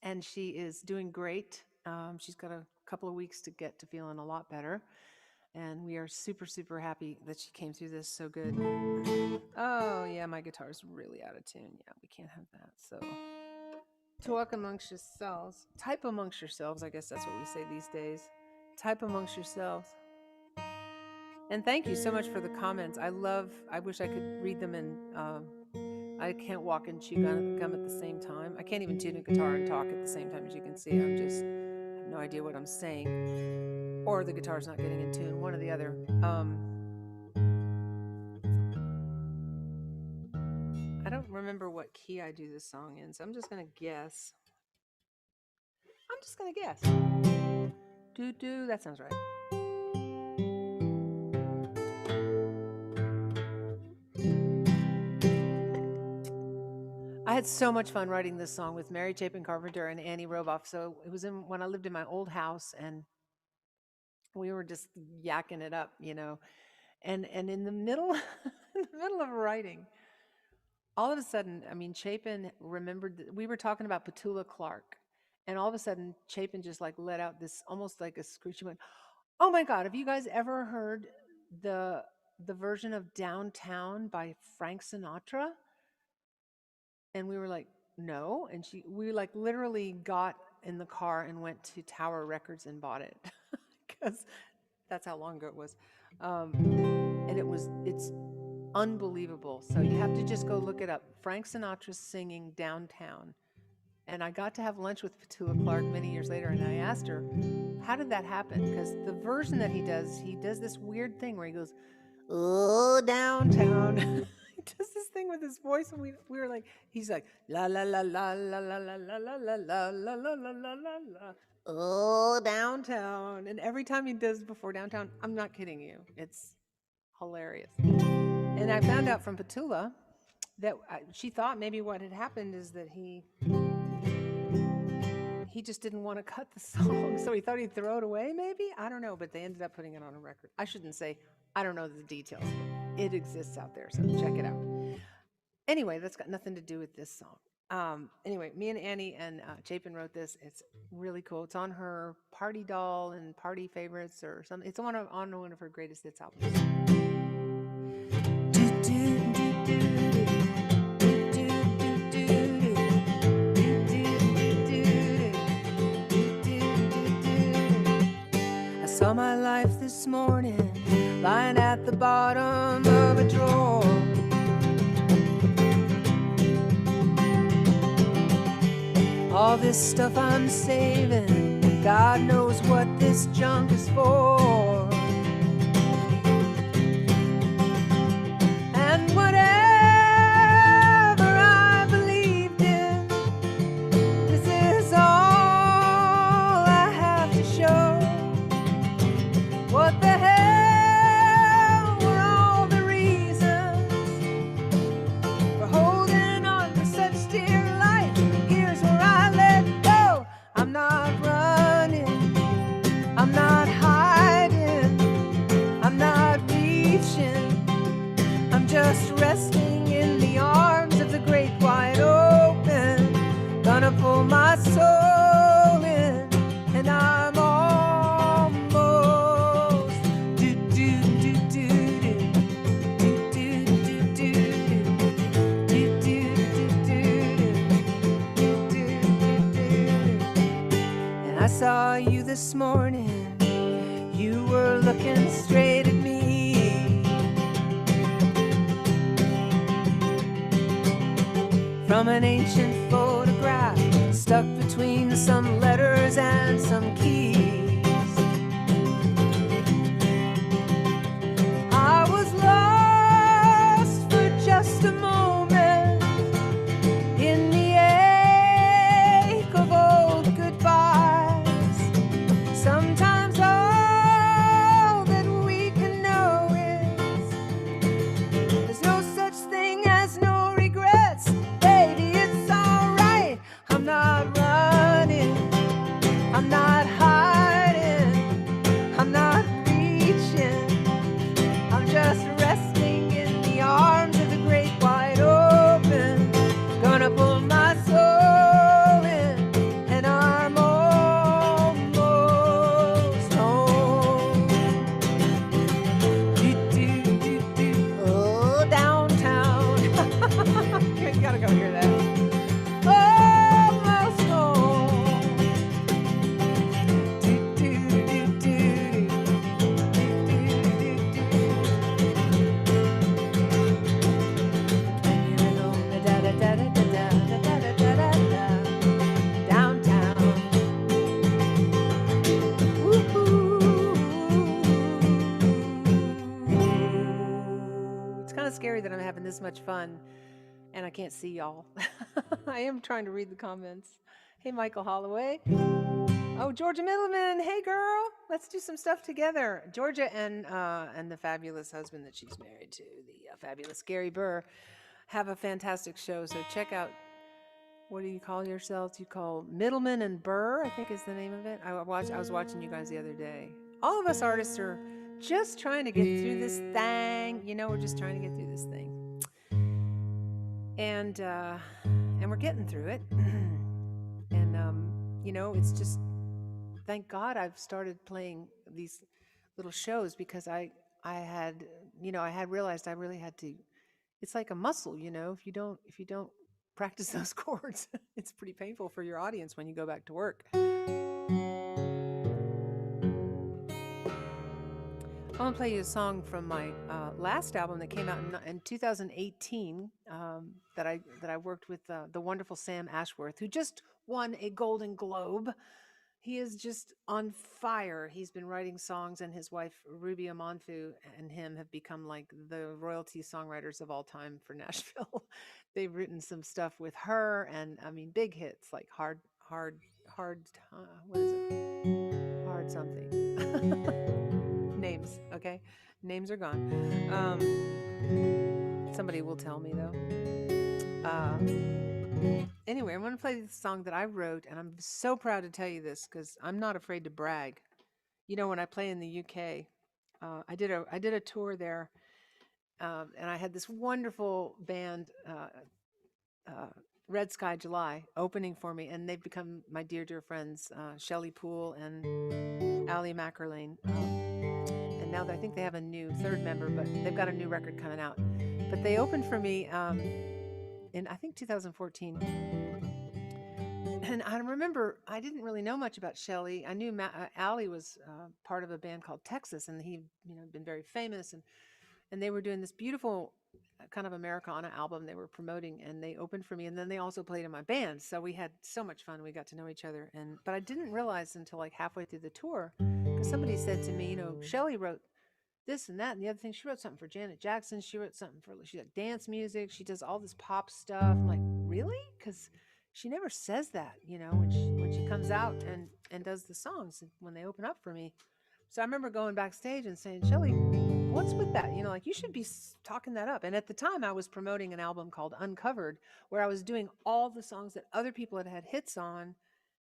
and she is doing great. She's got a couple of weeks to get to feeling a lot better, and we are super, super happy that she came through this so good. Oh, yeah, my guitar's really out of tune. Yeah, we can't have that. So talk amongst yourselves. Type amongst yourselves. I guess that's what we say these days. Type amongst yourselves. And thank you so much for the comments. I wish I could read them, and I can't walk and chew gum at the same time. I can't even tune a guitar and talk at the same time. As you can see, I have no idea what I'm saying, or the guitar's not getting in tune, one or the other. I don't remember what key I do this song in, so I'm just going to guess. Do, that sounds right. I had so much fun writing this song with Mary Chapin Carpenter and Annie Roboff. So it was when I lived in my old house, and we were just yakking it up, you know. And in the middle, of writing, all of a sudden, I mean, Chapin remembered that we were talking about Petula Clark, and all of a sudden, Chapin just like let out this almost like a screech. She went, "Oh my God, have you guys ever heard the version of Downtown by Frank Sinatra?" And we were like, "No." And we like literally got in the car and went to Tower Records and bought it, because that's how long ago it was. And it's unbelievable. So you have to just go look it up. Frank Sinatra singing Downtown. And I got to have lunch with Petula Clark many years later, and I asked her, how did that happen? Because the version that he does this weird thing where he goes, "Oh, downtown." He does this thing with his voice, and we were like, he's like, la la la la la la la la la la la la la la la la, "Oh, downtown." And every time he does before Downtown, I'm not kidding you, it's hilarious. And I found out from Petula that she thought maybe what had happened is that he just didn't want to cut the song, so he thought he'd throw it away maybe? I don't know, but they ended up putting it on a record. I shouldn't say, I don't know the details. it exists out there. So check it out. Anyway, that's got nothing to do with this song. Anyway, me and Annie and Chapin wrote this. It's really cool. It's on her Party Doll and Party Favorites or something. It's on one of her greatest hits albums. I saw my life this morning lying at the bottom of a drawer. All this stuff I'm saving, God knows what this junk is for. And whatever I believed in, this is all I have to show. What the hell were all the reasons for holding on to such dear life? Here's where I let go. I'm not running, I'm not hiding, I'm not reaching, I'm just resting in the arms of the great wide open. Gonna pull my soul in, and I'm almost do do do do do do do do do do. And I saw you this morning, you were looking straight at me. From an ancient photograph stuck between some letters and some keys. I was lost for just a moment in the ache of old goodbyes. Sometimes all that we can know is there's no such thing as no regrets. Baby, it's alright. I'm not running, I'm not hiding, I'm not reaching, I'm just resting in the arms of the great wide open. Gonna pull my soul in, and I'm almost home. Do, do, do, do. Oh, downtown. You gotta go hear that. Almost home. Do, do, do, do, do, do, do. And you're home, da da da da da da da da da da da. Downtown. Woo-hoo. It's kind of scary that I'm having this much fun and I can't see y'all. I am trying to read the comments. Hey, Michael Holloway. Oh, Georgia Middleman. Hey, girl. Let's do some stuff together. Georgia and the fabulous husband that she's married to, the fabulous Gary Burr, have a fantastic show. So check out, what do you call yourselves? You call Middleman and Burr, I think is the name of it. I was watching you guys the other day. All of us artists are just trying to get through this thing. You know, we're just trying to get through this thing. And we're getting through it. And you know, it's just, thank God I've started playing these little shows, because I had realized I really had to. It's like a muscle, you know. If you don't practice those chords, it's pretty painful for your audience when you go back to work. I want to play you a song from my last album that came out in 2018 that I worked with the wonderful Sam Ashworth, who just won a Golden Globe. He is just on fire. He's been writing songs, and his wife Ruby Amonfu and him have become like the royalty songwriters of all time for Nashville. They've written some stuff with her, and I mean big hits like hard what is it? Hard something. Names, okay? Names are gone. Somebody will tell me though. Anyway, I'm going to play the song that I wrote, and I'm so proud to tell you this because I'm not afraid to brag. You know, when I play in the UK, I did a tour there and I had this wonderful band, Red Sky July, opening for me, and they've become my dear, dear friends, Shelley Poole and Allie Mackerlane. And now I think they have a new third member, but they've got a new record coming out. But they opened for me in, I think, 2014. And I remember I didn't really know much about Shelley. I knew Allie was part of a band called Texas, and he, been very famous, and they were doing this beautiful kind of Americana album they were promoting, and they opened for me, and then they also played in my band. So we had so much fun. We got to know each other, but I didn't realize until like halfway through the tour, because somebody said to me, Shelley wrote this and that and the other thing. She wrote something for Janet Jackson. She wrote something for, she like dance music. She does all this pop stuff. I'm like, really? Because she never says that, when she comes out and does the songs when they open up for me. So I remember going backstage and saying, Shelley, what's with that? You should be talking that up. And at the time I was promoting an album called Uncovered, where I was doing all the songs that other people had hits on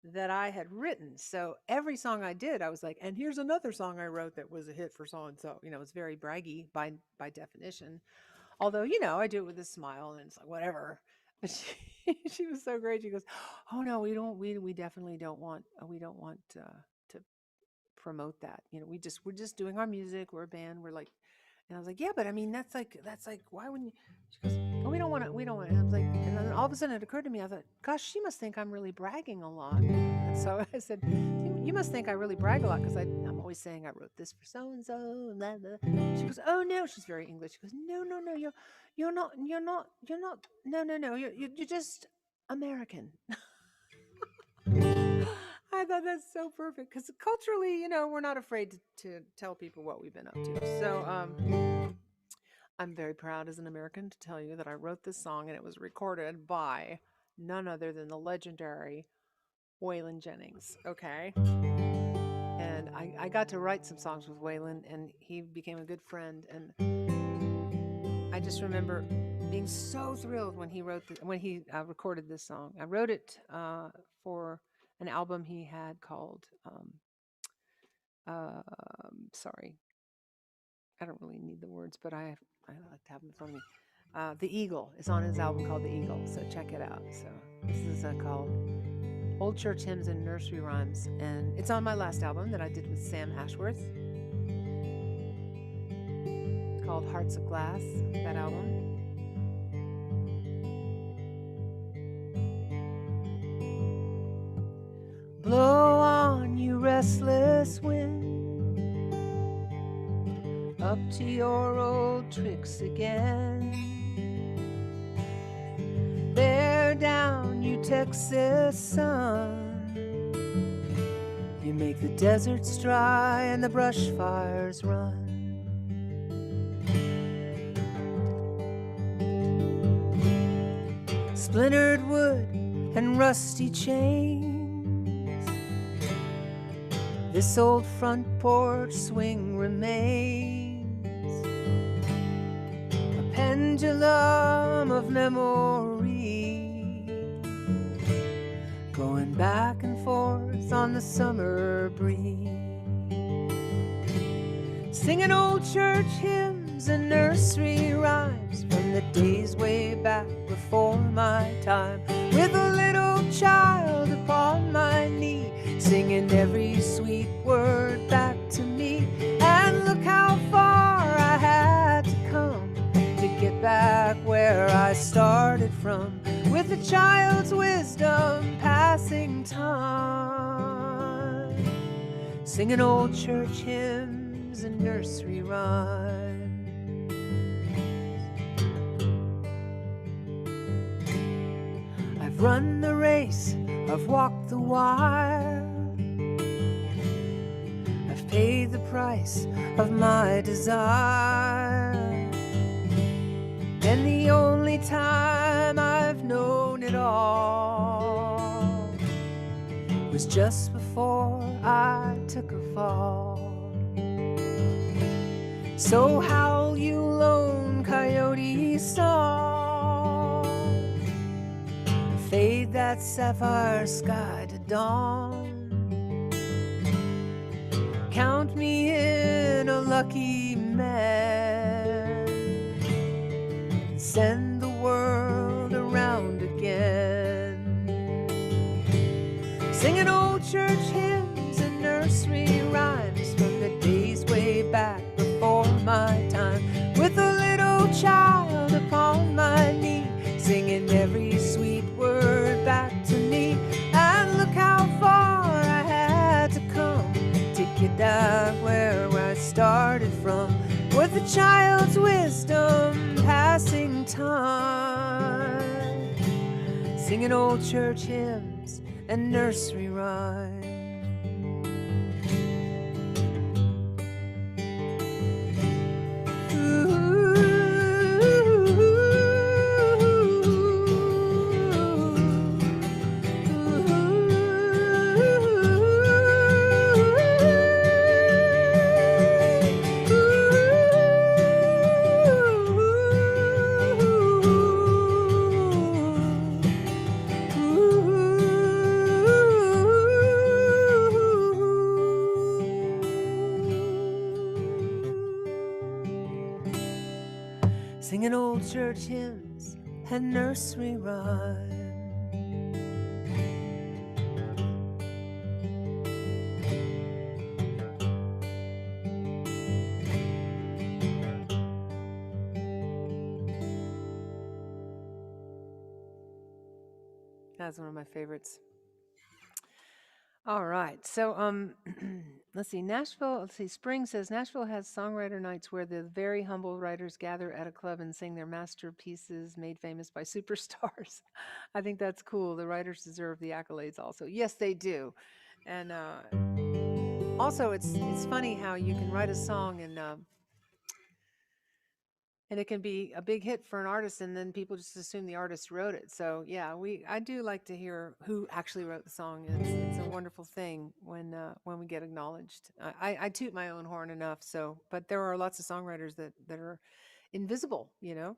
that I had written. So every song I did, I was like, and here's another song I wrote that was a hit for so-and-so. It's very braggy by definition. Although, I do it with a smile and it's like, whatever. But she was so great. She goes, oh no, we definitely don't want to promote that. We're just doing our music. We're a band. We're like, and I was like, yeah, but I mean, that's like, why wouldn't you? She goes, oh, we don't want to. And I was like, and then all of a sudden it occurred to me, I thought, gosh, she must think I'm really bragging a lot. And so I said, you must think I really brag a lot, because I'm always saying I wrote this for so-and-so and blah, blah. She goes, oh no, she's very English. She goes, no, you're not, no, you're just American. I thought that's so perfect, because culturally, we're not afraid to tell people what we've been up to. So I'm very proud as an American to tell you that I wrote this song, and it was recorded by none other than the legendary Waylon Jennings. Okay. And I got to write some songs with Waylon, and he became a good friend. And I just remember being so thrilled when he recorded this song. I wrote it for an album he had called, sorry, I don't really need the words, but I like to have them in front of me. The Eagle is on his album called The Eagle, so check it out. So this is called Old Church Hymns and Nursery Rhymes, and it's on my last album that I did with Sam Ashworth. It's called Hearts of Glass, that album. Blow on, you restless wind, up to your old tricks again. Bear down, you Texas sun. You make the deserts dry and the brush fires run. Splintered wood and rusty chains, this old front porch swing remains, a pendulum of memory, going back and forth on the summer breeze, singing old church hymns and nursery rhymes from the days way back before my time, with a little child upon my knee, singing every sweet word back to me. And look how far I had to come to get back where I started from, with a child's wisdom passing time, singing old church hymns and nursery rhymes. I've run the race, I've walked the wire, I've paid the price of my desire, and the only time I've known it all was just before I took a fall. So howl, you lone coyote song, fade that sapphire sky to dawn. Count me in a lucky man, send the world around again. Singing old church hymns and nursery rhymes from the days way back before my time, with a little child upon my knee, singing every sweet word back to me. And look how far I had to come to get back where I started from, with a child's wisdom passing time, singing old church hymns and nursery rhymes. Singing old church hymns and nursery rhymes. That's one of my favorites. All right. So let's see. Spring says Nashville has songwriter nights where the very humble writers gather at a club and sing their masterpieces made famous by superstars. I think that's cool. The writers deserve the accolades also. Yes, they do. And also it's funny how you can write a song and it can be a big hit for an artist, and then people just assume the artist wrote it. So yeah, I do like to hear who actually wrote the song. It's a wonderful thing when we get acknowledged. I toot my own horn enough, so but there are lots of songwriters that are invisible, you know.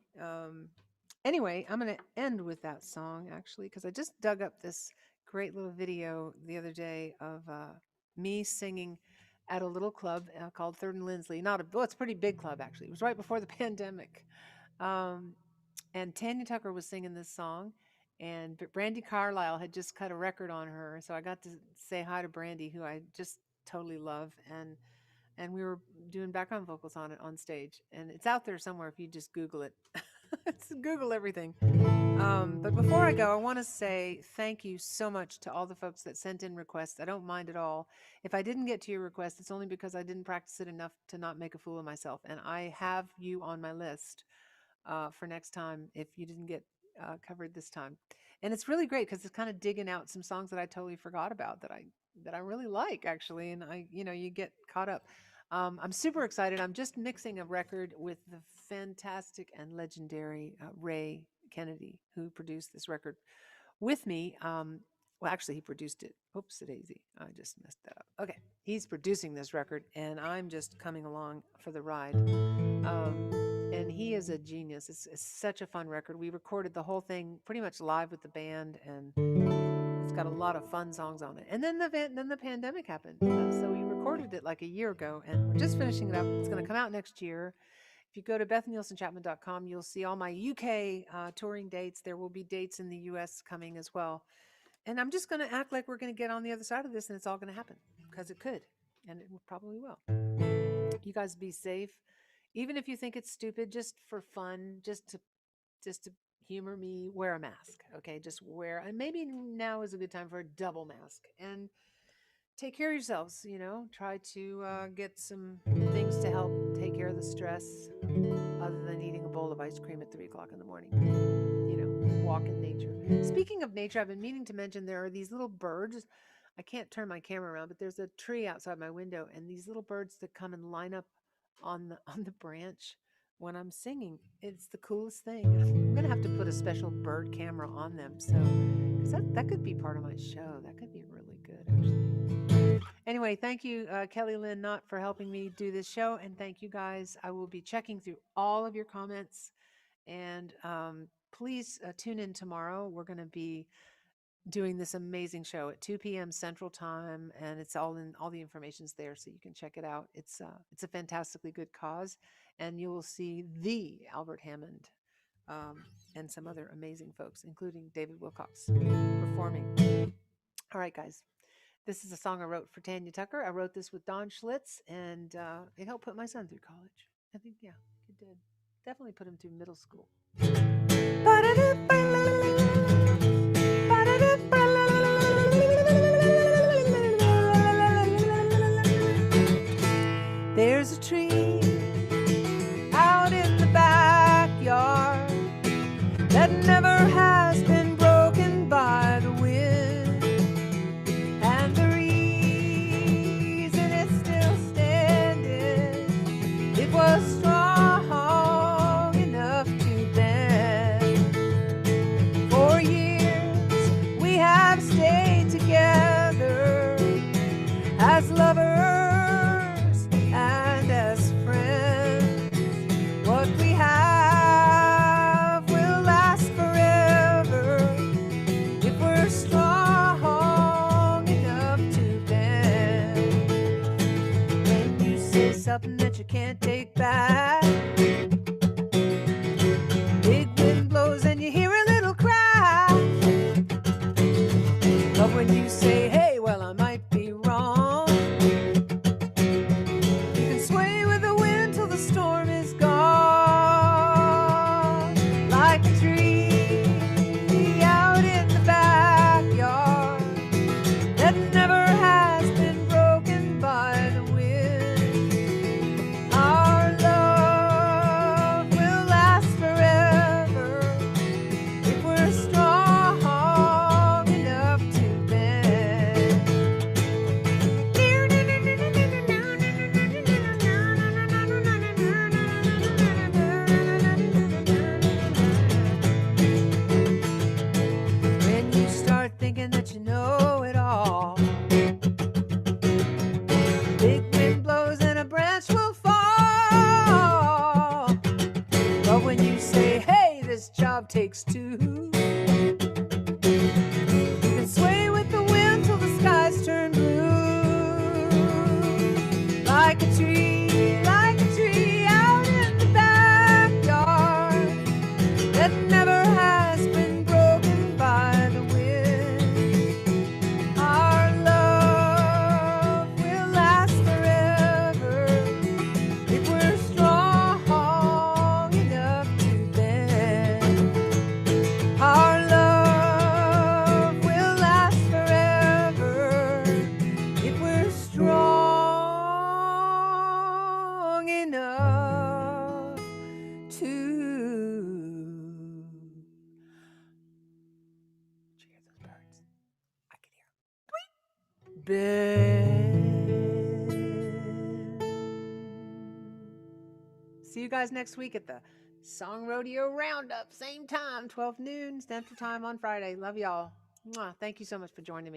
Anyway, I'm going to end with that song actually, because I just dug up this great little video the other day of me singing at a little club called Third and Lindsley. It's a pretty big club actually. It was right before the pandemic, and Tanya Tucker was singing this song, and Brandy Carlisle had just cut a record on her, so I got to say hi to Brandy, who I just totally love, and we were doing background vocals on it on stage, and it's out there somewhere if you just Google it. Google everything. But before I go, I want to say thank you so much to all the folks that sent in requests. I don't mind at all. If I didn't get to your request, it's only because I didn't practice it enough to not make a fool of myself. And I have you on my list for next time if you didn't get covered this time. And it's really great because it's kind of digging out some songs that I totally forgot about that I really like actually, and you get caught up. I'm super excited. I'm just mixing a record with the fantastic and legendary Ray Kennedy, who produced this record with me. Well, actually, he produced it. Oops, daisy. I just messed that up. Okay. He's producing this record, and I'm just coming along for the ride. And he is a genius. It's such a fun record. We recorded the whole thing pretty much live with the band, and it's got a lot of fun songs on it. And then the pandemic happened, so we recorded it like a year ago, and we're just finishing it up. It's going to come out next year. If you go to BethNielsenChapman.com, you'll see all my UK touring dates. There will be dates in the US coming as well. And I'm just going to act like we're going to get on the other side of this, and it's all going to happen because it could, and it probably will. You guys be safe. Even if you think it's stupid, just for fun, just to humor me, wear a mask. Okay, just wear. And maybe now is a good time for a double mask. And take care of yourselves. Try to get some things to help take care of the stress, other than eating a bowl of ice cream at 3:00 in the morning. Walk in nature. Speaking of nature, I've been meaning to mention there are these little birds. I can't turn my camera around, but there's a tree outside my window, and these little birds that come and line up on the branch when I'm singing. It's the coolest thing. I'm gonna have to put a special bird camera on them, so because that could be part of my show. That could be really good, actually. Anyway, thank you, Kelly Lynn Knott, for helping me do this show, and thank you guys. I will be checking through all of your comments, and please tune in tomorrow. We're going to be doing this amazing show at 2 p.m. Central Time, and it's all the information's there, so you can check it out. It's a fantastically good cause, and you will see the Albert Hammond and some other amazing folks, including David Wilcox performing. All right, guys. This is a song I wrote for Tanya Tucker. I wrote this with Don Schlitz, and it helped put my son through college. I think, yeah, it did. Definitely put him through middle school. There's a tree out in the backyard that never has been broken by the wind, and the reason it's still standing, it was strong enough to bend. For years we have stayed together as lovers and as friends. What we have will last forever if we're strong enough to bend. When you say something that you can't take back, big wind blows and you hear a little crack. But when you say, hey, well, I might be wrong, you can sway with the wind till the storm is gone. Like a tree out in the backyard that never has been broken by the wind. Our love will last forever if we're strong enough to bend. When you start thinking that you know it all, big wind blows and a branch will fall. But when you say, hey, this job takes two, you can sway with the wind till the skies turn blue. Like a tree out in the backyard that never has been broken by the wind. Our love will last forever if we're strong enough to bend. Our love will last forever if we're strong enough to. Did you hear those birds? I can hear them. Bend. See you guys next week at the Song Rodeo Roundup, same time, 12 noon Central Time on Friday. Love y'all. Mwah. Thank you so much for joining me.